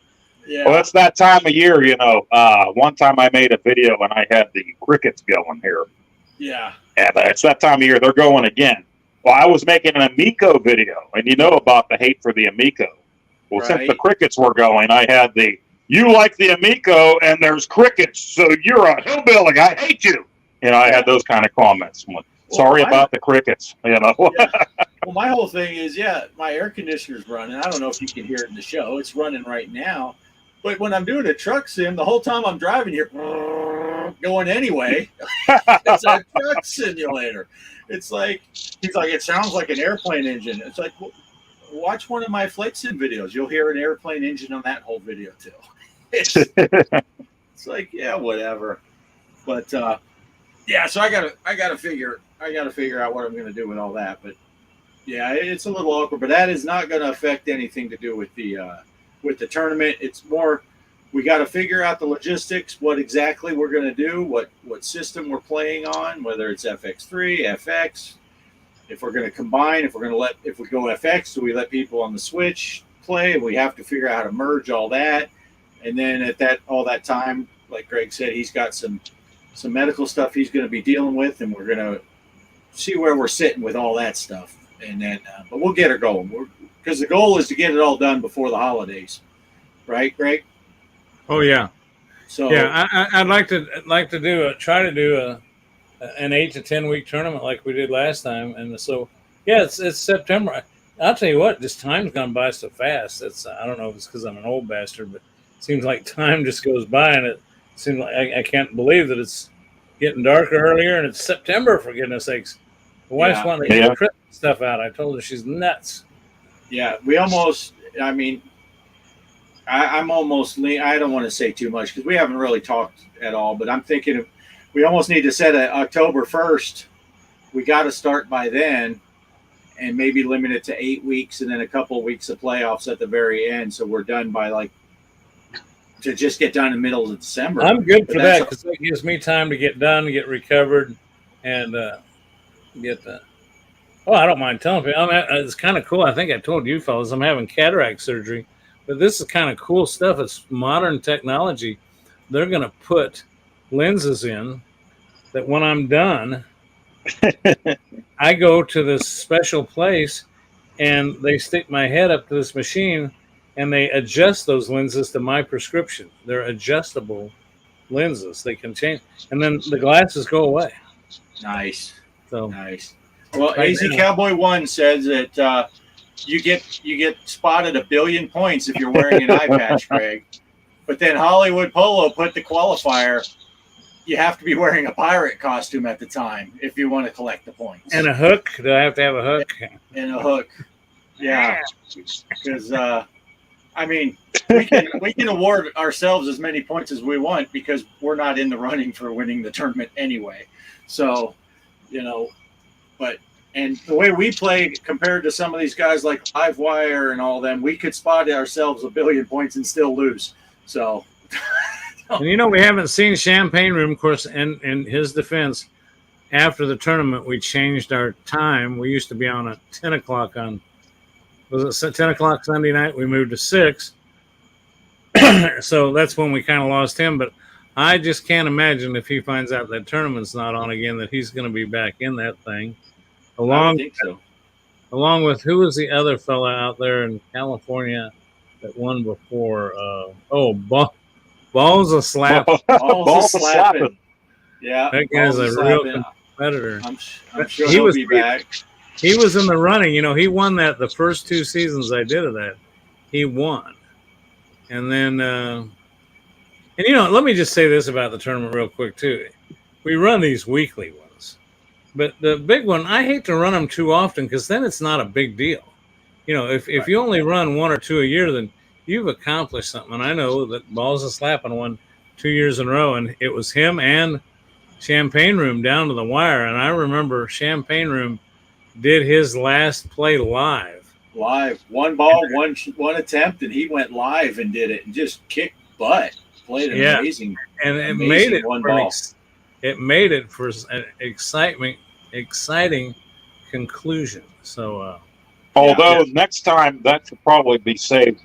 Yeah. Well, it's that time of year, you know. One time I made a video and I had the crickets going here. Yeah. And it's that time of year. They're going again. Well, I was making an Amico video, and you know about the hate for the Amico. Well, since the crickets were going, I had the, you like the Amico, and there's crickets, so you're a hillbilly. I hate you. You know, I had those kind of comments. Sorry about the crickets, you know. Yeah. Well, my whole thing is, my air conditioner's running. I don't know if you can hear it in the show. It's running right now. But when I'm doing a truck sim, the whole time I'm driving here, going anyway, it's a truck simulator. It's like, he's like, it sounds like an airplane engine. It's like, well, watch one of my flight sim videos. You'll hear an airplane engine on that whole video too. It's like, yeah, whatever. But yeah, so I gotta figure out what I'm gonna do with all that. But yeah, it's a little awkward. But that is not gonna affect anything to do with the tournament. It's more, we got to figure out the logistics, what exactly we're going to do, what system we're playing on, whether it's FX3, FX, if we're going to combine, if we go FX, do we let people on the Switch play? We have to figure out how to merge all that. And then at all that time, like Greg said, he's got some medical stuff he's going to be dealing with, and we're going to see where we're sitting with all that stuff. And then, but we'll get her going. Because the goal is to get it all done before the holidays, right, Greg? Oh yeah. So yeah, I'd like to try to do an 8 to 10 week tournament like we did last time, and so yeah, it's September. I'll tell you what, this time's gone by so fast. I don't know if it's because I'm an old bastard, but it seems like time just goes by, and it seems like I can't believe that it's getting darker earlier, and it's September, for goodness sakes. The wife's wanting to get Christmas stuff out. I told her she's nuts. Yeah, we almost, I mean, I'm almost, I don't want to say too much because we haven't really talked at all, but I'm thinking we almost need to set October 1st. We got to start by then and maybe limit it to 8 weeks and then a couple of weeks of playoffs at the very end. So we're done by to just get done in the middle of December. I'm good for that because it gives me time to get done, get recovered, and get the. Oh, I don't mind telling people. It's kind of cool. I think I told you fellas I'm having cataract surgery, but this is kind of cool stuff. It's modern technology. They're going to put lenses in that when I'm done, I go to this special place and they stick my head up to this machine and they adjust those lenses to my prescription. They're adjustable lenses. They can change, and then the glasses go away. Nice. So nice. Well, AZ Cowboy 1 says that you get spotted 1 billion points if you're wearing an eye patch, Greg. But then Hollywood Polo put the qualifier, you have to be wearing a pirate costume at the time if you want to collect the points. And a hook? Do I have to have a hook? And a hook. Yeah. Because, I mean, we can award ourselves as many points as we want because we're not in the running for winning the tournament anyway. So, and the way we play compared to some of these guys like Livewire and all them, we could spot ourselves 1 billion points and still lose. So, and we haven't seen Champagne Room. Of course, in his defense, after the tournament, we changed our time. We used to be on at 10 o'clock on was at 10 o'clock Sunday night. We moved to 6. So that's when we kind of lost him. But I just can't imagine if he finds out that tournament's not on again, that he's going to be back in that thing. I think so. Along with, who was the other fella out there in California that won before? Balls a slap. Balls a slapping. Yeah, That guy's a real competitor. I'm sure he'll be back. He was in the running. He won that the first 2 seasons I did of that. He won. And then, let me just say this about the tournament real quick, too. We run these weekly ones. But the big one, I hate to run them too often because then it's not a big deal. If you only run 1 or 2 a year, then you've accomplished something. And I know that Balls of Slapping won 2 years in a row, and it was him and Champagne Room down to the wire. And I remember Champagne Room did his last play live. One ball, one attempt, and he went live and did it and just kicked butt. Played an amazing, and it amazing made it one ball. It made it for an exciting conclusion. So, although next time that should probably be saved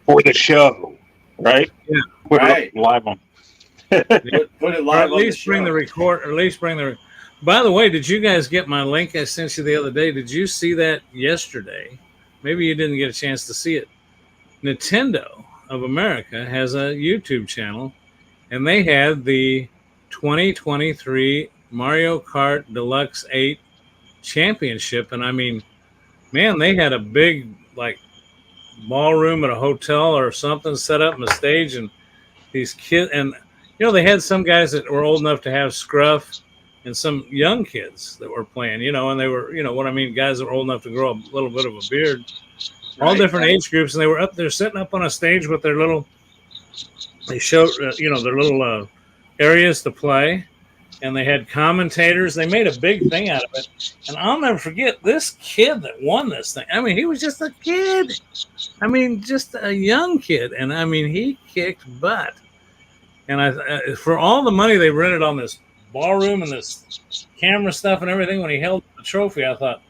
for the show, right? Yeah, put it live on. Put it live. Or at least bring the record. Or at least bring the. By the way, did you guys get my link I sent you the other day? Did you see that yesterday? Maybe you didn't get a chance to see it. Nintendo of America has a YouTube channel, and they had the 2023 Mario Kart Deluxe 8 Championship. And I mean, man, they had a big ballroom at a hotel or something set up in a stage, and these kids, and they had some guys that were old enough to have scruff and some young kids that were playing, and they were, what I mean, guys that were old enough to grow a little bit of a beard, all different age groups. And they were up there sitting up on a stage with they showed, their little areas to play. And they had commentators. They made a big thing out of it. And I'll never forget this kid that won this thing. I mean, he was just a kid. I mean, just a young kid. And I mean, he kicked butt. And for all the money they rented on this ballroom and this camera stuff and everything, when he held the trophy, I thought,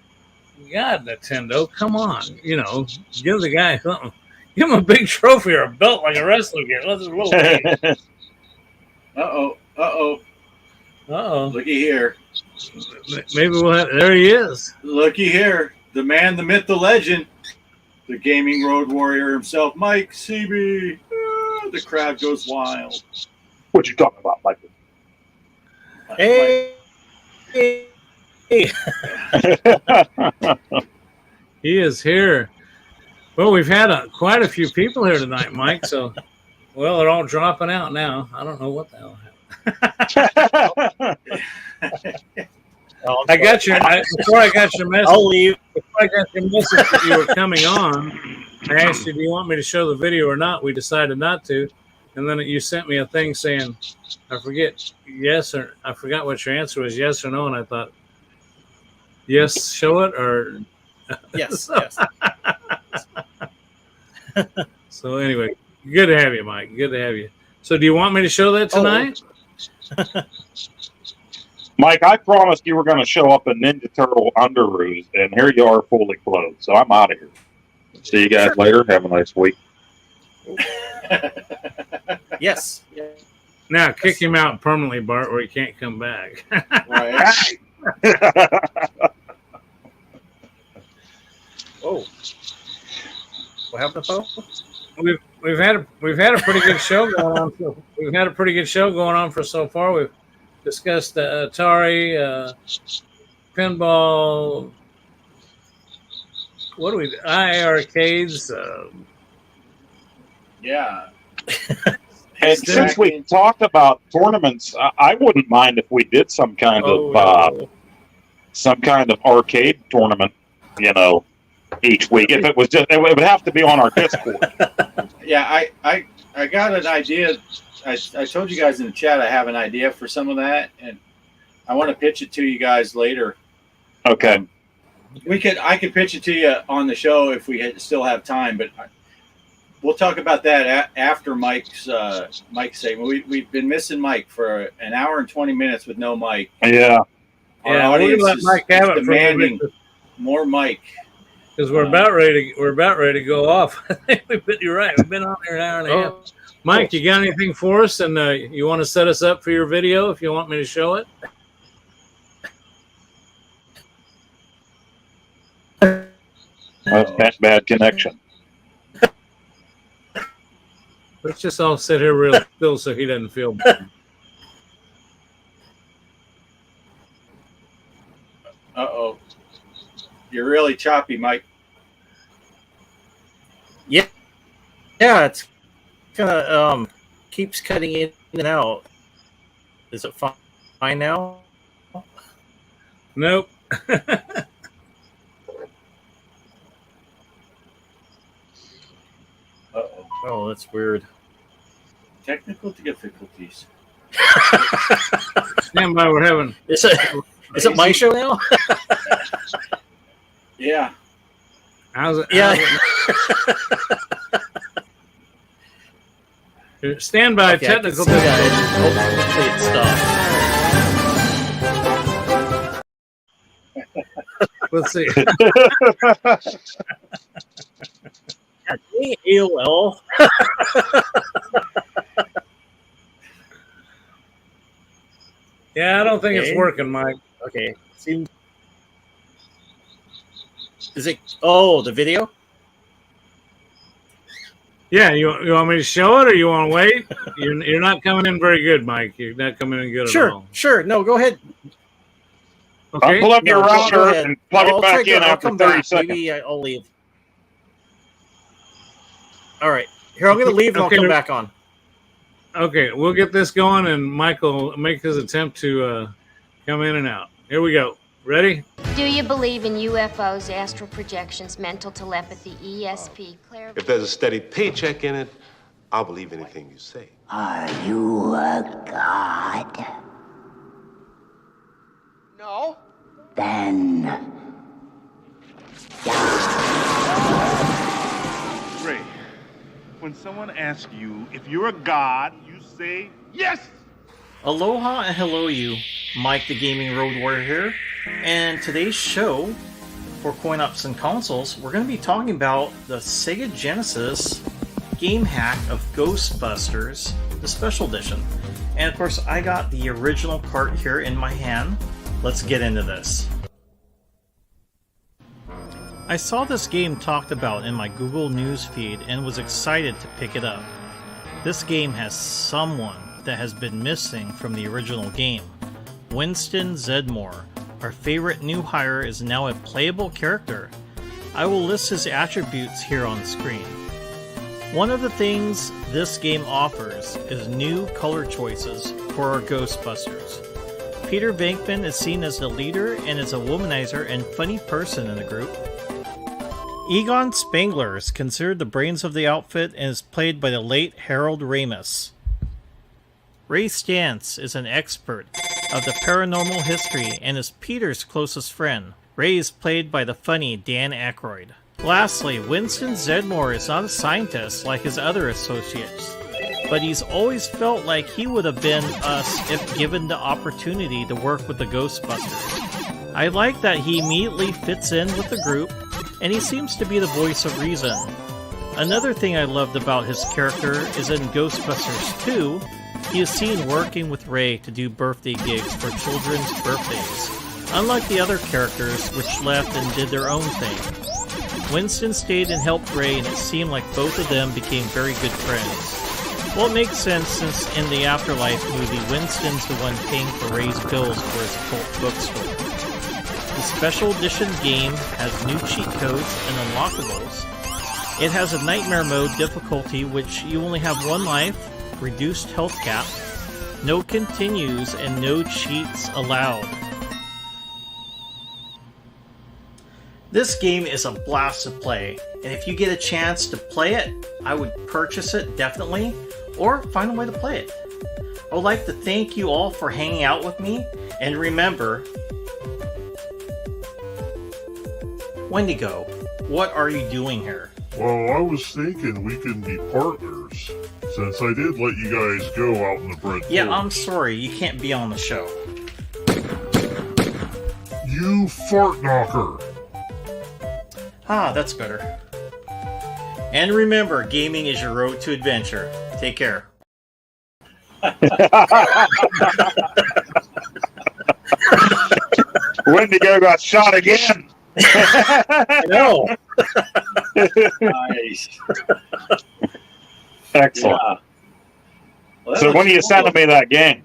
God, Nintendo, come on, give the guy something. Give him a big trophy or a belt like a wrestler gets. Let's just little Looky here. Maybe we'll have. There he is. Looky here. The man, the myth, the legend, the gaming road warrior himself, Mike CB. The crowd goes wild. What you talking about, Michael? Hey. He is here. Well, we've had quite a few people here tonight, Mike. So, they're all dropping out now. I don't know what the hell happened. I got your. Before I got your message, I'll leave. Before I got your message that you were coming on, I asked you, "Do you want me to show the video or not?" We decided not to, and then you sent me a thing saying, "I forget I forgot what your answer was, yes or no," and I thought, "Yes, show it," or Yes. So anyway, good to have you, Mike. Good to have you. So, do you want me to show that tonight? Mike, I promised you were going to show up in Ninja Turtle underoos, and here you are fully clothed. So I'm out of here. See you guys later. Have a nice week. Yes. Now, kick him out permanently, Bart, where he can't come back. Right. Oh. What happened to Poe? We've had a pretty good show going on. We've had a pretty good show going on for so far. We've discussed Atari, pinball. What do we do? Arcades. Yeah. And since we talked about tournaments, I wouldn't mind if we did some kind of arcade tournament, each week. If it was just, it would have to be on our Discord. Yeah, I got an idea. I told you guys in the chat I have an idea for some of that, and I want to pitch it to you guys later. Okay. I could pitch it to you on the show if we still have time, but we'll talk about that after Mike's segment. We've been missing Mike for an hour and 20 minutes with no Mike. Yeah. Our audience let Mike have it demanding more Mike. because we're about ready. We're about ready to go off. You're right. We've been on here an hour and a half. Mike, you got anything for us? And you want to set us up for your video if you want me to show it? That's bad connection. Let's just all sit here real still so he doesn't feel bad. Uh-oh. You're really choppy, Mike. Yeah, it's kind of keeps cutting in and out. Is it fine now? Nope. Uh-oh. Oh, that's weird. Technical difficulties. Stand by. We're having. Is it my show now? Yeah. How's it? Yeah. Stand by. Okay, Technical I can see difficulties. Let's see. AOL. Yeah, I don't think Okay. it's working, Mike. Okay. Is it? Oh, the video. Yeah, you want me to show it or you want to wait? You're not coming in very good, Mike. You're not coming in good at all. Sure. No, go ahead. Okay. Pull up your No, go router ahead. and plug I'll it back try in I'll after come 30 back. seconds. Maybe I'll leave. All right. Here, I'm going to leave and Okay, I'll come back on. Okay, we'll get this going, and Mike will make his attempt to come in and out. Here we go. Ready? Do you believe in UFOs, astral projections, mental telepathy, ESP, If there's a steady paycheck in it, I'll believe anything you say. Are you a god? No. Then Ray, when someone asks you if you're a god, you say yes! Aloha and hello you, Mike the Gaming Road Warrior here, and today's show for Coin Ops and Consoles, we're going to be talking about the Sega Genesis game hack of Ghostbusters, the Special Edition. And of course, I got the original cart here in my hand. Let's get into this. I saw this game talked about in my Google News feed and was excited to pick it up. This game has someone that has been missing from the original game. Winston Zedmore, our favorite new hire, is now a playable character. I will list his attributes here on screen. One of the things this game offers is new color choices for our Ghostbusters. Peter Venkman is seen as the leader and is a womanizer and funny person in the group. Egon Spengler is considered the brains of the outfit and is played by the late Harold Ramis. Ray Stantz is an expert of the paranormal history and is Peter's closest friend. Ray is played by the funny Dan Aykroyd. Lastly, Winston Zedmore is not a scientist like his other associates, but he's always felt like he would have been us if given the opportunity to work with the Ghostbusters. I like that he immediately fits in with the group, and he seems to be the voice of reason. Another thing I loved about his character is in Ghostbusters 2, he is seen working with Ray to do birthday gigs for children's birthdays, unlike the other characters which left and did their own thing. Winston stayed and helped Ray, and it seemed like both of them became very good friends. Well, it makes sense since in the Afterlife movie, Winston's the one paying for Ray's bills for his cult bookstore. The Special Edition game has new cheat codes and unlockables. It has a Nightmare Mode difficulty, which you only have one life, reduced health cap, no continues, and no cheats allowed. This game is a blast to play, and if you get a chance to play it, I would purchase it definitely, or find a way to play it. I would like to thank you all for hanging out with me, and remember, Wendigo, what are you doing here? Well, I was thinking we can be partners, since I did let you guys go out in the bread Yeah, porch. I'm sorry, you can't be on the show. You fart knocker! Ah, that's better. And remember, gaming is your road to adventure. Take care. Wendigo got shot again. I know. Nice. Excellent. Yeah. Well, that So when looks are you cool. sending me that game?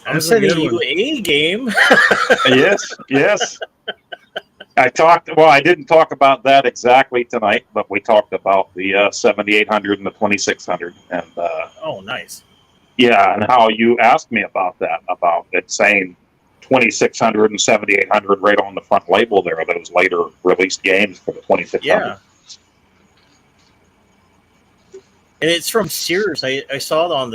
I'm That's a sending good you one. a game. Yes. I didn't talk about that exactly tonight, but we talked about the 7800 and the 2600, and Oh, nice. yeah, and how you asked me about that, about it saying 2600 and 7800 right on the front label there, those later released games for the 2600. Yeah. And it's from Sears. I saw it on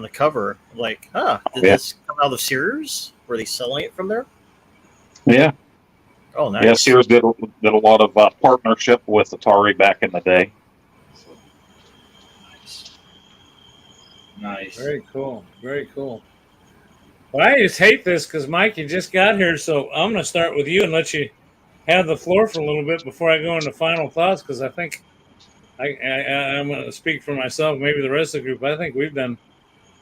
the cover. Like, did Yeah. this come out of Sears? Were they selling it from there? Yeah. Oh, nice. Yeah, Sears did a lot of partnership with Atari back in the day. Nice. Very cool. Very cool. Well, I just hate this because, Mike, you just got here, so I'm going to start with you and let you have the floor for a little bit before I go into final thoughts, because I think I'm going to speak for myself, maybe the rest of the group. I think we've done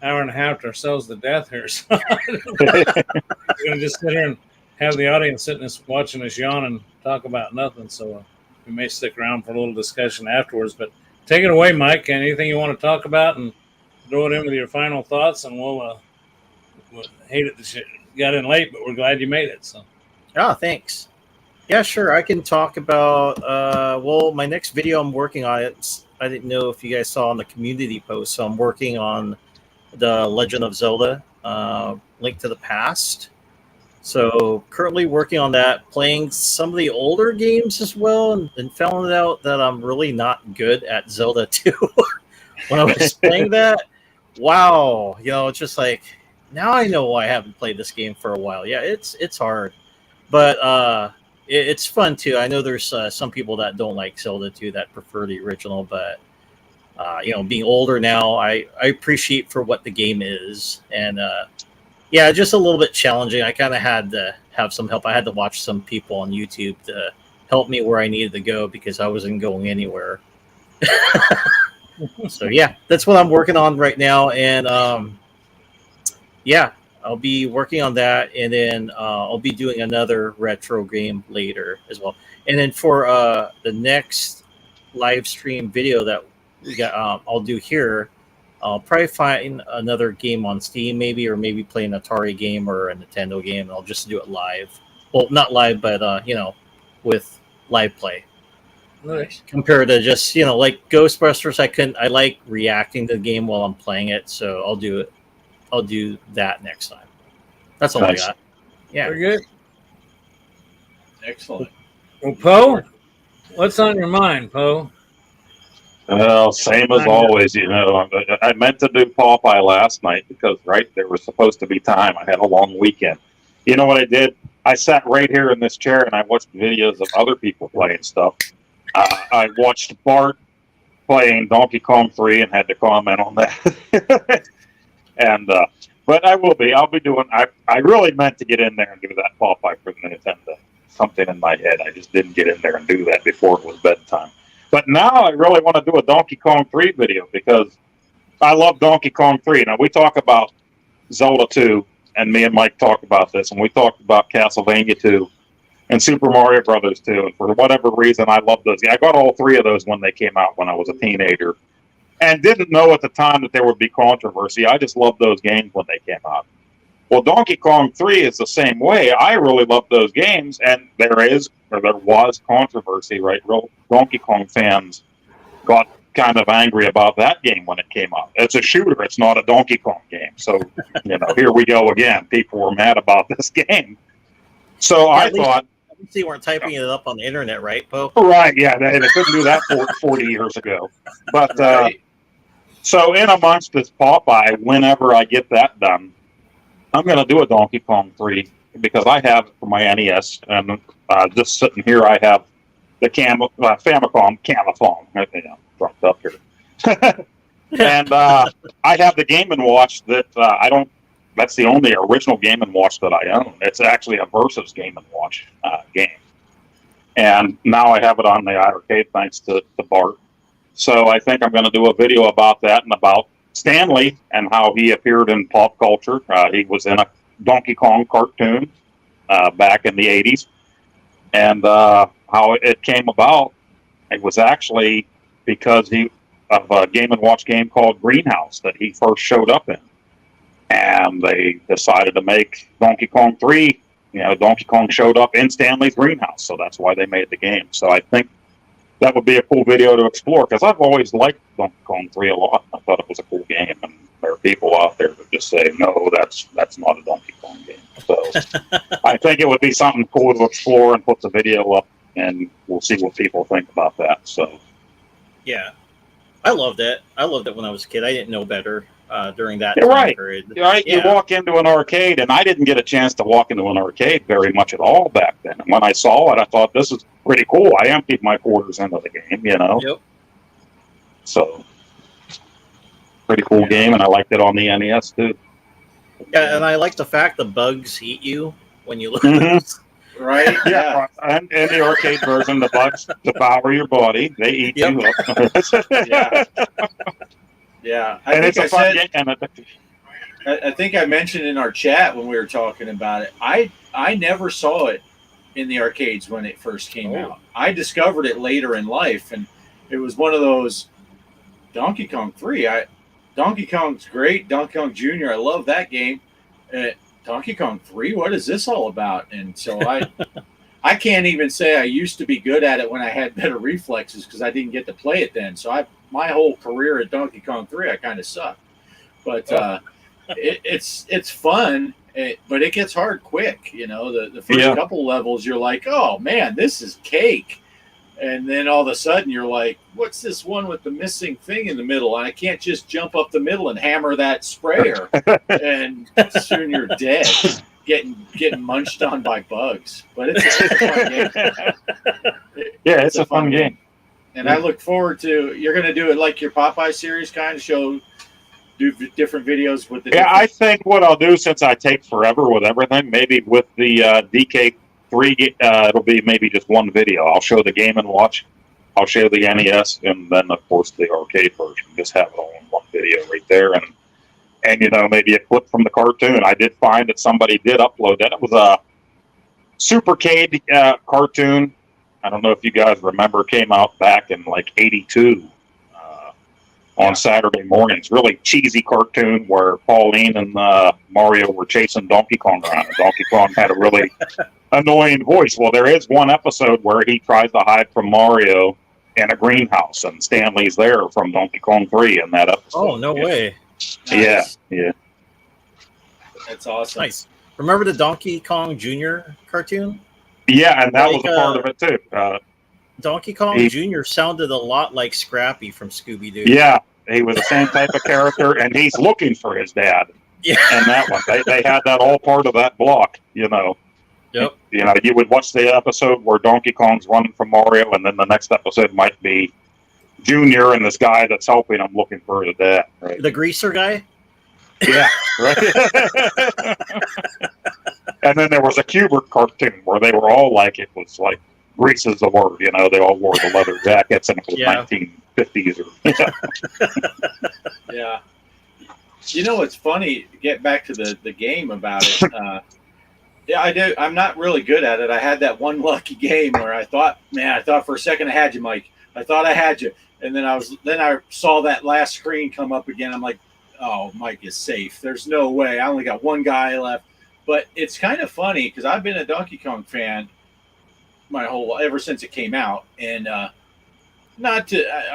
an hour and a half to ourselves to death here. So we're going to just sit here and have the audience sitting us watching us yawn and talk about nothing. So we may stick around for a little discussion afterwards. But take it away, Mike. Anything you want to talk about, and throw it in with your final thoughts, and we'll hate it that you got in late, but we're glad you made it. So. Oh, thanks. Yeah, sure. I can talk about my next video I'm working on. I didn't know if you guys saw on the community post. So I'm working on the Legend of Zelda, Link to the Past. So currently working on that, playing some of the older games as well, and found out that I'm really not good at Zelda 2. When I was playing that, wow, it's just like, now I know why I haven't played this game for a while. Yeah, it's hard, but it's fun too. I know there's some people that don't like Zelda 2 that prefer the original, but being older now, I appreciate for what the game is, and yeah, just a little bit challenging. I kind of had to have some help. I had to watch some people on YouTube to help me where I needed to go because I wasn't going anywhere. So yeah, that's what I'm working on right now, and yeah, I'll be working on that, and then I'll be doing another retro game later as well. And then for the next live stream video that we got, I'll do here. I'll probably find another game on Steam, maybe, or maybe play an Atari game or a Nintendo game. I'll just do it live. Well, not live, but with live play. Nice. Compared to just like Ghostbusters, I like reacting to the game while I'm playing it, so I'll do it. I'll do that next time. That's all Nice. I got. Yeah. Very good. Excellent. Well, Poe, what's on your mind, Poe? Well, same as always, I meant to do Popeye last night because, there was supposed to be time. I had a long weekend. You know what I did? I sat right here in this chair and I watched videos of other people playing stuff. I watched Bart playing Donkey Kong 3 and had to comment on that. And but I'll be doing. I really meant to get in there and do that Popeye for the Nintendo. Something in my head, I just didn't get in there and do that before it was bedtime. But now I really want to do a Donkey Kong 3 video because I love Donkey Kong 3. Now we talk about Zelda 2, and me and Mike talked about this, and we talked about Castlevania 2 and Super Mario Brothers 2. And for whatever reason, I love those. I got all three of those when they came out when I was a teenager. And didn't know at the time that there would be controversy. I just loved those games when they came out. Well, Donkey Kong 3 is the same way. I really love those games, and there was controversy, right? Real Donkey Kong fans got kind of angry about that game when it came out. It's a shooter. It's not a Donkey Kong game. So, here we go again. People were mad about this game. So Yeah, I thought... At least they weren't typing it up on the internet, right, Poe? Right, yeah. They couldn't do that 40 years ago. But... Right. So in amongst this Popeye, whenever I get that done, I'm going to do a Donkey Kong 3 because I have it for my NES, and just sitting here, I have the Famicom Camaphone. Dropped up here. And I have the Game & Watch that That's the only original Game & Watch that I own. It's actually a Versus Game & Watch game. And now I have it on the arcade thanks to Bart. So I think I'm going to do a video about that and about Stanley and how he appeared in pop culture. He was in a Donkey Kong cartoon back in the 80s. And how it came about, it was actually because of a Game & Watch game called Greenhouse that he first showed up in. And they decided to make Donkey Kong 3. Donkey Kong showed up in Stanley's greenhouse, so that's why they made the game. So I think that would be a cool video to explore, because I've always liked Donkey Kong 3 a lot. I thought it was a cool game, and there are people out there that just say, no, that's not a Donkey Kong game. So I think it would be something cool to explore and put the video up, and we'll see what people think about that. So yeah, I loved it. I loved it when I was a kid. I didn't know better during that You're time right. period. You're right. Yeah. You walk into an arcade, and I didn't get a chance to walk into an arcade very much at all back then. And when I saw it, I thought, this is pretty cool. I emptied my quarters into the game, Yep. So, pretty cool game, and I liked it on the NES, too. Yeah, and I like the fact the bugs eat you when you lose. Mm-hmm. Right? Yeah. And in the arcade version, the bugs devour your body. They eat you up. Yeah. Yeah. And it's a fun game. I think I mentioned in our chat when we were talking about it, I never saw it in the arcades when it first came out. I discovered it later in life, and it was one of those Donkey Kong 3. Donkey Kong's great. Donkey Kong Jr., I love that game. Donkey Kong 3, what is this all about? And so I can't even say I used to be good at it when I had better reflexes, because I didn't get to play it then. So my whole career at Donkey Kong 3, I kind of sucked. But it's fun, but it gets hard quick. The first couple levels, you're like, oh, man, this is cake. And then all of a sudden, you're like, what's this one with the missing thing in the middle? And I can't just jump up the middle and hammer that sprayer. And soon you're dead, getting munched on by bugs. But it's a fun game. It's a fun game. And I look forward to, you're going to do it like your Popeye series, kind of do different videos with the. Yeah, I think what I'll do, since I take forever with everything, maybe with the DK3, it'll be maybe just one video. I'll show the Game & Watch, I'll show the NES, and then of course the arcade version. Just have it all in one video right there, and maybe a clip from the cartoon. I did find that somebody did upload that. It was a Supercade cartoon. I don't know if you guys remember, came out back in like '82 on Saturday mornings. Really cheesy cartoon where Pauline and Mario were chasing Donkey Kong around. And Donkey Kong had a really annoying voice. Well, there is one episode where he tries to hide from Mario in a greenhouse, and Stanley's there from Donkey Kong 3 in that episode. Oh, no way. Nice. Yeah. That's awesome. Nice. Remember the Donkey Kong Jr. cartoon? Yeah, and that was a part of it too. Donkey Kong Jr. sounded a lot like Scrappy from Scooby-Doo. Yeah, he was the same type of character, and he's looking for his dad. Yeah. And that one, they had that all part of that block, Yep. You would watch the episode where Donkey Kong's running from Mario, and then the next episode might be Junior and this guy that's helping him looking for his dad. Right? The greaser guy? Yeah, right. And then there was a Kubert cartoon where they were all like, it was like, grease is the word, they all wore the leather jackets, and it was 1950s. Yeah. It's funny, get back to the game about it. Yeah, I do. I'm not really good at it. I had that one lucky game where I thought for a second I had you, Mike. I thought I had you. And then I saw that last screen come up again. I'm like, oh, Mike is safe. There's no way. I only got one guy left. But it's kind of funny because I've been a Donkey Kong fan ever since it came out, and I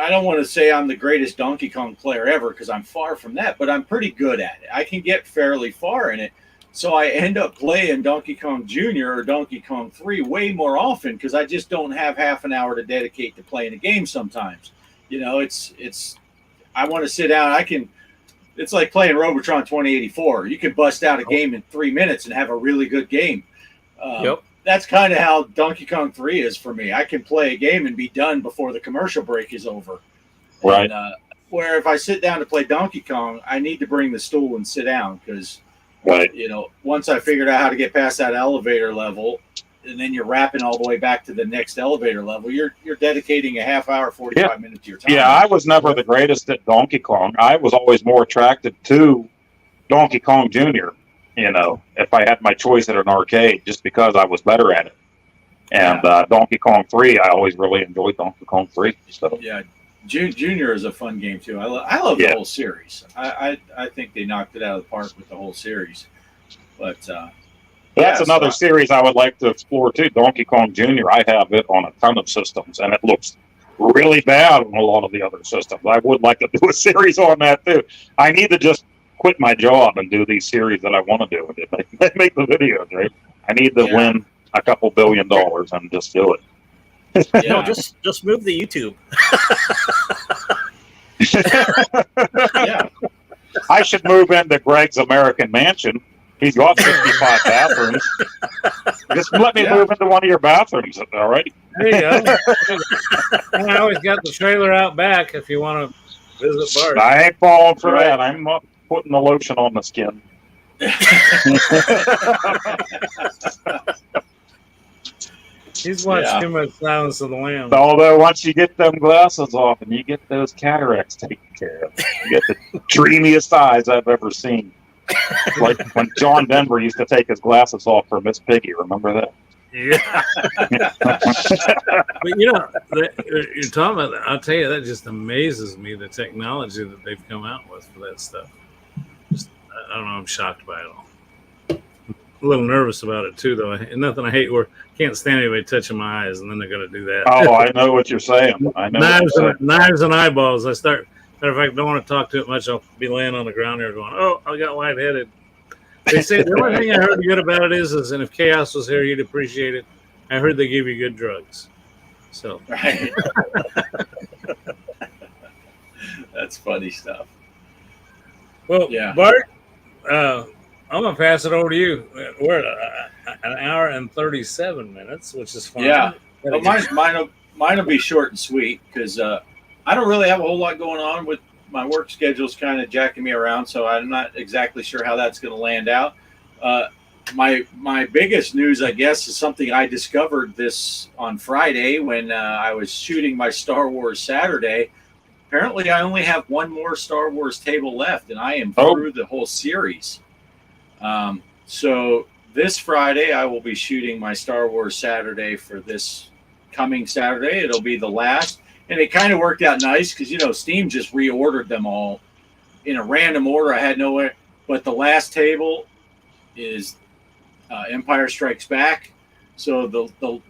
don't want to say I'm the greatest Donkey Kong player ever, because I'm far from that, but I'm pretty good at it. I can get fairly far in it, so I end up playing Donkey Kong Jr. or Donkey Kong 3 way more often because I just don't have half an hour to dedicate to playing a game sometimes. It's I want to sit down. It's like playing Robotron 2084. You can bust out a game in 3 minutes and have a really good game. That's kind of how Donkey Kong 3 is for me. I can play a game and be done before the commercial break is over. Right. And, where if I sit down to play Donkey Kong, I need to bring the stool and sit down because Right. You know, once I figured out how to get past that elevator level, and then you're wrapping all the way back to the next elevator level, you're dedicating a half hour, 45 minutes to your time. Yeah, I was never the greatest at Donkey Kong. I was always more attracted to Donkey Kong Jr., you know, if I had my choice at an arcade, just because I was better at it. And Donkey Kong 3, I always really enjoyed Donkey Kong 3. So. Yeah, Junior is a fun game, too. I love the whole series. I think they knocked it out of the park with the whole series. But that's another series I would like to explore, too. Donkey Kong Jr., I have it on a ton of systems, and it looks really bad on a lot of the other systems. I would like to do a series on that, too. I need to just quit my job and do these series that I want to do and make the videos, right? I need to win a couple $1 billion and just do it. No, just move the YouTube. Yeah. I should move into Greg's American Mansion. He's got 65 bathrooms. Just let me move into one of your bathrooms, all right? There you go. I always got the trailer out back if you want to visit Bart. I ain't falling for that. I'm not putting the lotion on the skin. He's watched too much Silence of the Lambs. Although once you get them glasses off and you get those cataracts taken care of, you get the dreamiest eyes I've ever seen. Like when John Denver used to take his glasses off for Miss Piggy. Remember that? Yeah. But you know, you're talking about that. I'll tell you, that just amazes me, the technology that they've come out with for that stuff. Just, I don't know, I'm shocked by it all. A little nervous about it too, though. And nothing I hate where can't stand anybody touching my eyes, and then they're going to do that. Oh, I know what you're saying. I know. Knives and eyeballs. Matter of fact, don't want to talk to it much. I'll be laying on the ground there going, "Oh, I got lightheaded." They say the only thing I heard good about it is, and if Chaos was here, you'd appreciate it. I heard they give you good drugs. So, right. That's funny stuff. Well, Bart, I'm gonna pass it over to you. We're at an hour and 37 minutes, which is fine. Yeah, but mine will be short and sweet because I don't really have a whole lot going on with my work schedule's kind of jacking me around, so I'm not exactly sure how that's going to land out. My biggest news, I guess, is something I discovered this on Friday when I was shooting my Star Wars Saturday. Apparently, I only have one more Star Wars table left, and I am through the whole series. So this Friday, I will be shooting my Star Wars Saturday for this coming Saturday. It'll be the last. And it kind of worked out nice because, you know, Steam just reordered them all in a random order. I had nowhere. But the last table is Empire Strikes Back. So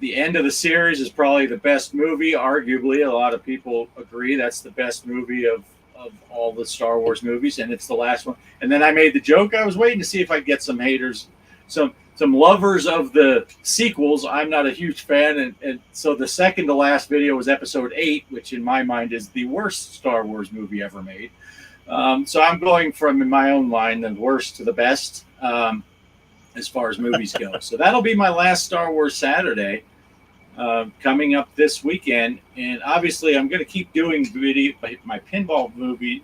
the end of the series is probably the best movie. Arguably, a lot of people agree that's the best movie of all the Star Wars movies. And it's the last one. And then I made the joke. I was waiting to see if I could get some haters, some lovers of the sequels. I'm not a huge fan, and so the second to last video was episode 8, which in my mind is the worst Star Wars movie ever made. So I'm going from, in my own mind, the worst to the best as far as movies go. So that'll be my last Star Wars Saturday coming up this weekend, and obviously I'm going to keep doing my pinball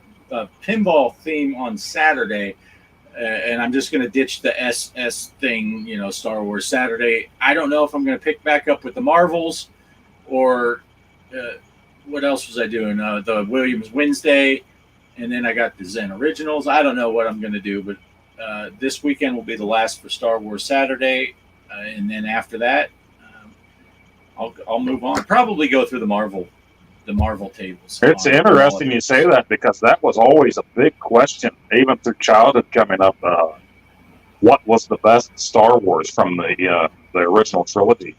theme on Saturday. And I'm just going to ditch the SS thing, you know, Star Wars Saturday. I don't know if I'm going to pick back up with the Marvels or what else was I doing? The Williams Wednesday, and then I got the Zen Originals. I don't know what I'm going to do, but this weekend will be the last for Star Wars Saturday. And then after that, I'll move on. Probably go through the Marvel tables. It's interesting you say that because that was always a big question, even through childhood coming up. What was the best Star Wars from the original trilogy?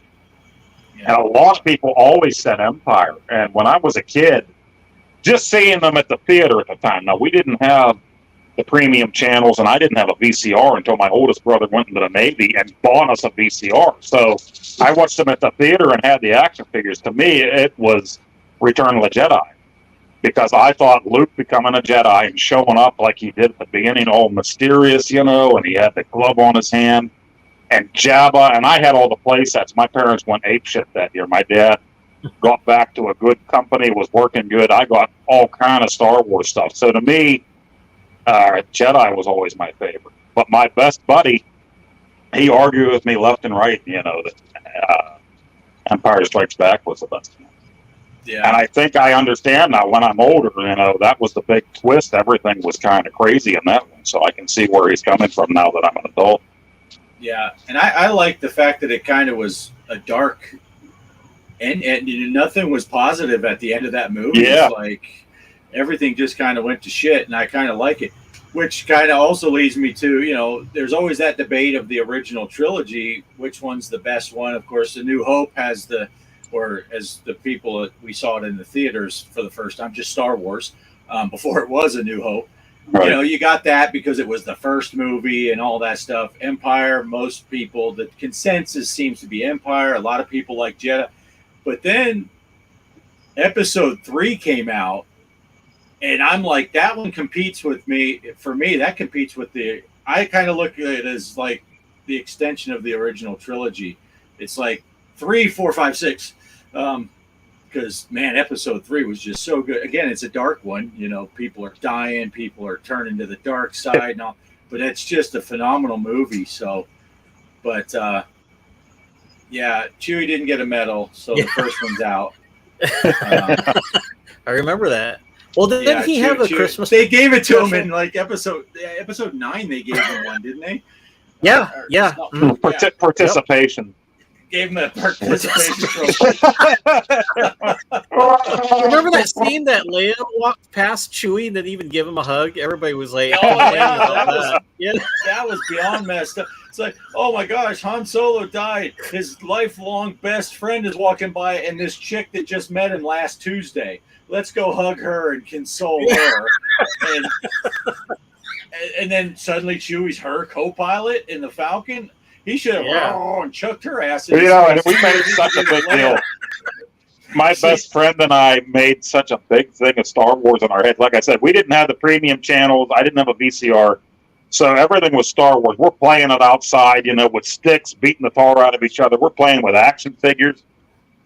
Yeah. And a lot of people always said Empire. And when I was a kid, just seeing them at the theater at the time. Now, we didn't have the premium channels, and I didn't have a VCR until my oldest brother went into the Navy and bought us a VCR. So I watched them at the theater and had the action figures. To me, it was Return of the Jedi, because I thought Luke becoming a Jedi and showing up like he did at the beginning, all mysterious, you know, and he had the glove on his hand, and Jabba, and I had all the play sets. My parents went apeshit that year. My dad got back to a good company, was working good. I got all kind of Star Wars stuff. So to me, Jedi was always my favorite. But my best buddy, he argued with me left and right, you know, that Empire Strikes Back was the best one. Yeah. And I think I understand now when I'm older, you know, that was the big twist. Everything was kind of crazy in that one. So I can see where he's coming from now that I'm an adult. Yeah. And I like the fact that it kind of was a dark and nothing was positive at the end of that movie. Yeah. It's like everything just kind of went to shit, and I kind of like it. Which kind of also leads me to, you know, there's always that debate of the original trilogy, which one's the best one. Of course, A New Hope has or as the people, we saw it in the theaters for the first time, just Star Wars, before it was A New Hope. Right. You know, you got that because it was the first movie and all that stuff. Empire, most people, the consensus seems to be Empire. A lot of people like Jedi. But then Episode 3 came out, and I'm like, that one competes with me. For me, that competes with I kind of look at it as like the extension of the original trilogy. It's like 3, 4, 5, 6. Because, man, Episode 3 was just so good. Again, it's a dark one. You know, people are dying. People are turning to the dark side and all. But it's just a phenomenal movie. So, but, yeah, Chewie didn't get a medal, so the first one's out. I remember that. Well, didn't he have a Christmas? They gave it to him in like episode 9. They gave him one, didn't they? Yeah. Participation. Gave him a participation trophy. Remember that scene that Leia walked past Chewie and didn't even give him a hug? Everybody was like, "Oh yeah, that was beyond messed up." It's like, "Oh my gosh, Han Solo died. His lifelong best friend is walking by, and this chick that just met him last Tuesday. Let's go hug her and console her." And then suddenly Chewie's her co-pilot in the Falcon. He should have and chucked her ass. You know, and we made such a big deal. My best friend and I made such a big thing of Star Wars in our head. Like I said, we didn't have the premium channels. I didn't have a VCR. So everything was Star Wars. We're playing it outside, you know, with sticks, beating the tar out of each other. We're playing with action figures.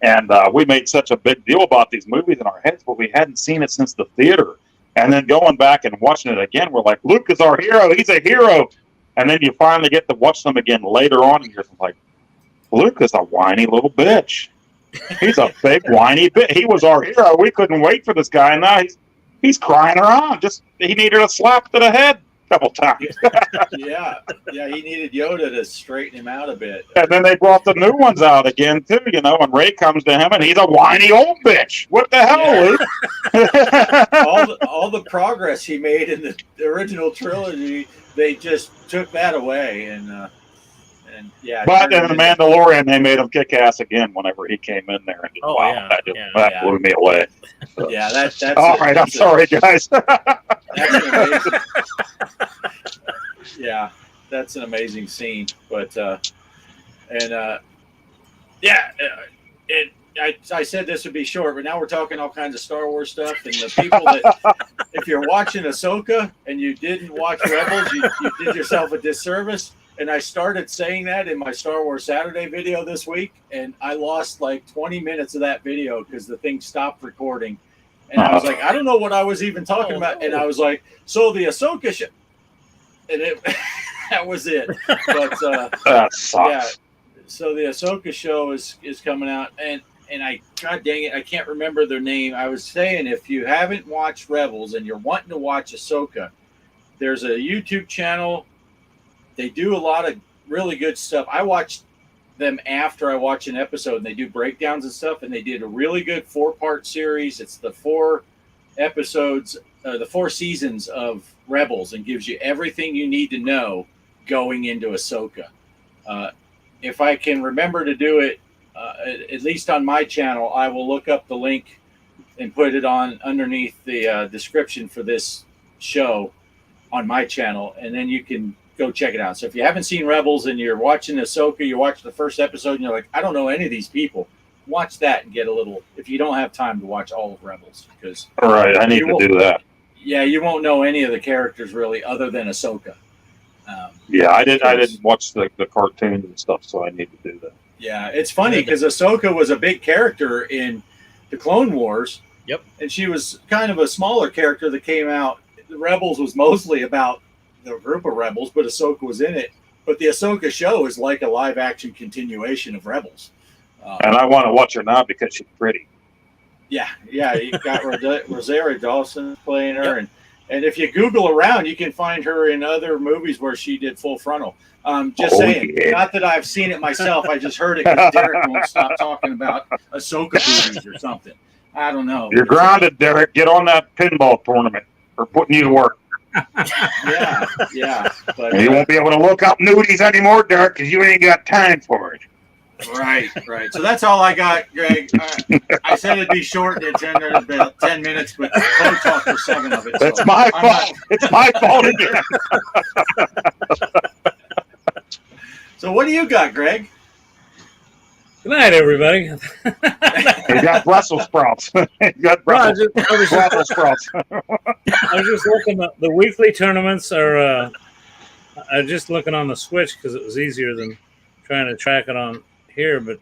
And we made such a big deal about these movies in our heads, but we hadn't seen it since the theater. And then going back and watching it again, we're like, Luke is our hero. He's a hero. And then you finally get to watch them again later on, and you're like, Luke is a whiny little bitch. He's a big whiny bitch. He was our hero. We couldn't wait for this guy, and now he's crying around. He needed a slap to the head a couple times. yeah, he needed Yoda to straighten him out a bit. And then they brought the new ones out again too, you know. And Ray comes to him, and he's a whiny old bitch. What the hell, Luke? all the progress he made in the original trilogy, they just took that away, and yeah. But in The Mandalorian, they made him kick ass again whenever he came in there, and just, that blew me away. So. Yeah, that's all right. I'm sorry, guys. That's an amazing. Yeah, that's an amazing scene. But I said this would be short, but now we're talking all kinds of Star Wars stuff, and the people that, if you're watching Ahsoka and you didn't watch Rebels, you did yourself a disservice. And I started saying that in my Star Wars Saturday video this week, and I lost like 20 minutes of that video because the thing stopped recording. And I was like, I don't know what I was even talking about. And I was like, so the Ahsoka show. And that was it. But that sucks. Yeah. So the Ahsoka show is coming out, and I, god dang it, I can't remember their name. I was saying, if you haven't watched Rebels and you're wanting to watch Ahsoka, there's a YouTube channel. They do a lot of really good stuff. I watched them after I watch an episode, and they do breakdowns and stuff, and they did a really good 4-part series. It's the 4 episodes, the 4 seasons of Rebels, and gives you everything you need to know going into Ahsoka. If I can remember to do it, at least on my channel, I will look up the link and put it on underneath the description for this show on my channel, and then you can go check it out. So if you haven't seen Rebels and you're watching Ahsoka, you watch the first episode and you're like, I don't know any of these people, watch that and get a little, if you don't have time to watch all of Rebels, because all right, I need to do that. Yeah, you won't know any of the characters really other than Ahsoka. Yeah, I didn't watch the cartoons and stuff, so I need to do that. Yeah, it's funny because Ahsoka was a big character in the Clone Wars. Yep. And she was kind of a smaller character that came out. The Rebels was mostly about group of Rebels, but Ahsoka was in it. But the Ahsoka show is like a live action continuation of Rebels. And I want to watch her now because she's pretty. Yeah. You got Rosario Dawson playing her, and if you Google around, you can find her in other movies where she did Full Frontal. Saying, not that I've seen it myself. I just heard it because Derek won't stop talking about Ahsoka movies or something. I don't know. You're grounded, Derek. Get on that pinball tournament. We're putting you to work. Yeah. But And you won't be able to look up nudies anymore, Derek, because you ain't got time for it. Right. So that's all I got, Greg. I said it'd be short. It's ended about 10 minutes, but Bo talked for 7 of it. It's my fault. It's my fault again. So what do you got, Greg? Good night, everybody. You got Brussels sprouts. You got Brussels sprouts. I was just looking at the weekly tournaments are just looking on the Switch because it was easier than trying to track it on here. But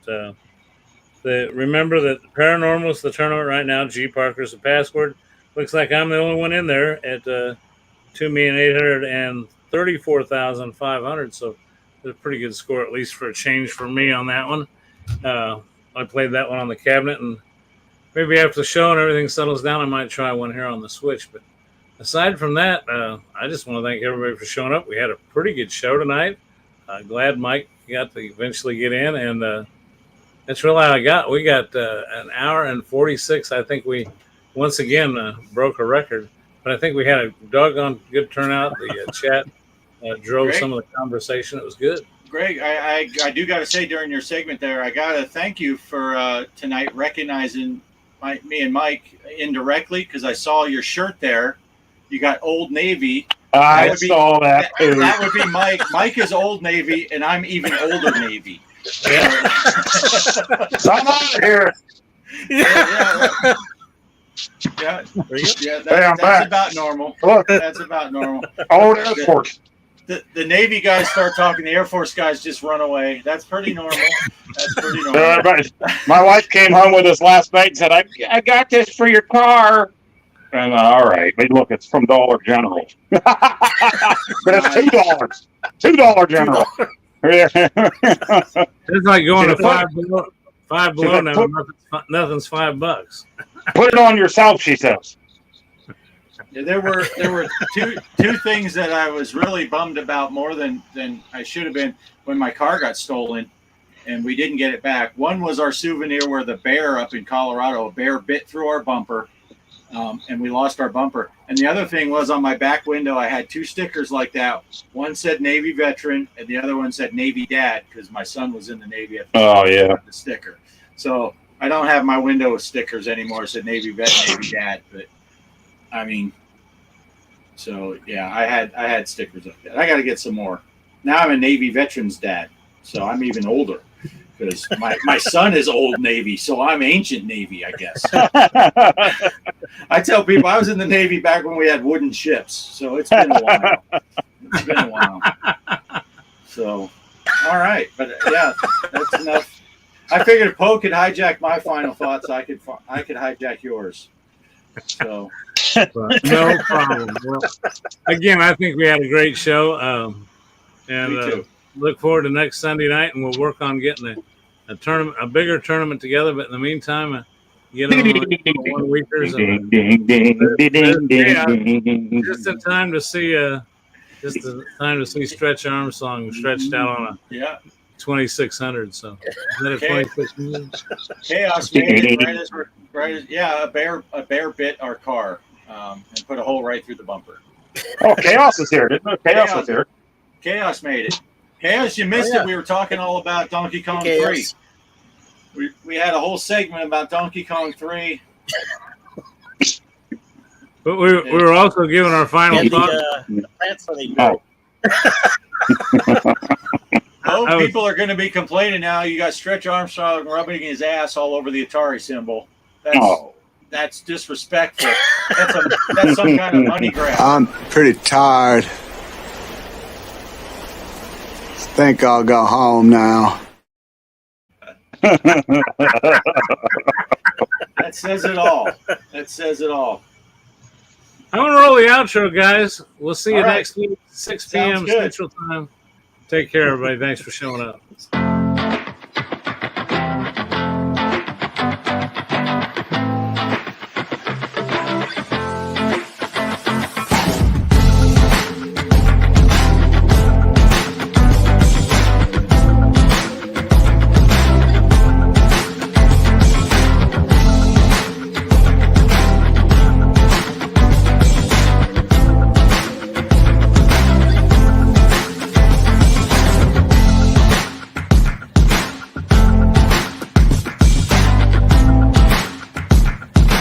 remember that Paranormal is the tournament right now. G.Parkers the password. Looks like I'm the only one in there at 2,834,500. So it's a pretty good score, at least for a change for me on that one. I played that one on the cabinet, and maybe after the show and everything settles down, I might try one here on the Switch. But aside from that, I just want to thank everybody for showing up. We had a pretty good show tonight. Glad Mike got to eventually get in, and that's really all I got. We got an hour and 46. I think we once again broke a record, but I think we had a doggone good turnout. The chat drove some of the conversation. It was good. Greg, I do got to say during your segment there, I got to thank you for tonight recognizing me and Mike indirectly, because I saw your shirt there. You got Old Navy. I saw that too. That would be Mike. Mike is Old Navy, and I'm even older Navy. I'm out of here. That's about normal. That's about normal. Old Air Force. The Navy guys start talking. The Air Force guys just run away. That's pretty normal. My wife came home with us last night and said, I got this for your car. And all right, but look, it's from Dollar General. But it's $2. $2 General. It's like going to Five Below now. Nothing's $5. Put it on yourself, she says. Yeah, there were two things that I was really bummed about more than I should have been when my car got stolen and we didn't get it back. One was our souvenir where the bear up in Colorado, a bear bit through our bumper, and we lost our bumper. And the other thing was on my back window, I had 2 stickers like that. One said Navy veteran, and the other one said Navy dad, because my son was in the Navy at the sticker. So I don't have my window with stickers anymore. It said Navy vet, Navy dad, but I mean, so yeah, I had stickers like that. I got to get some more. Now I'm a Navy veteran's dad, so I'm even older because my son is Old Navy, so I'm ancient Navy, I guess. I tell people I was in the Navy back when we had wooden ships, so it's been a while. So, all right, but yeah, that's enough. I figured if Poe could hijack my final thoughts, I could hijack yours. So. No problem. Well, again, I think we had a great show, and look forward to next Sunday night, and we'll work on getting a tournament, a bigger tournament together. But in the meantime, get on 1 weekers. Just in time to see Stretch Armstrong stretched out on a 2600. So is that a 2600? Chaos made it a bear bit our car. And put a hole right through the bumper. Oh, Chaos is here, didn't it? Chaos was here. Chaos made it. Chaos, you missed it. We were talking all about Donkey Kong 3. We had a whole segment about Donkey Kong 3. But we were also giving our final thoughts. People are going to be complaining now. You got Stretch Armstrong rubbing his ass all over the Atari symbol. That's disrespectful. That's some kind of money grab. I'm pretty tired. Think I'll go home now. That says it all. All I'm gonna roll the outro, guys. We'll see you All right. next week, 6 Sounds p.m. good. Central Time. Take care, everybody. Thanks for showing up.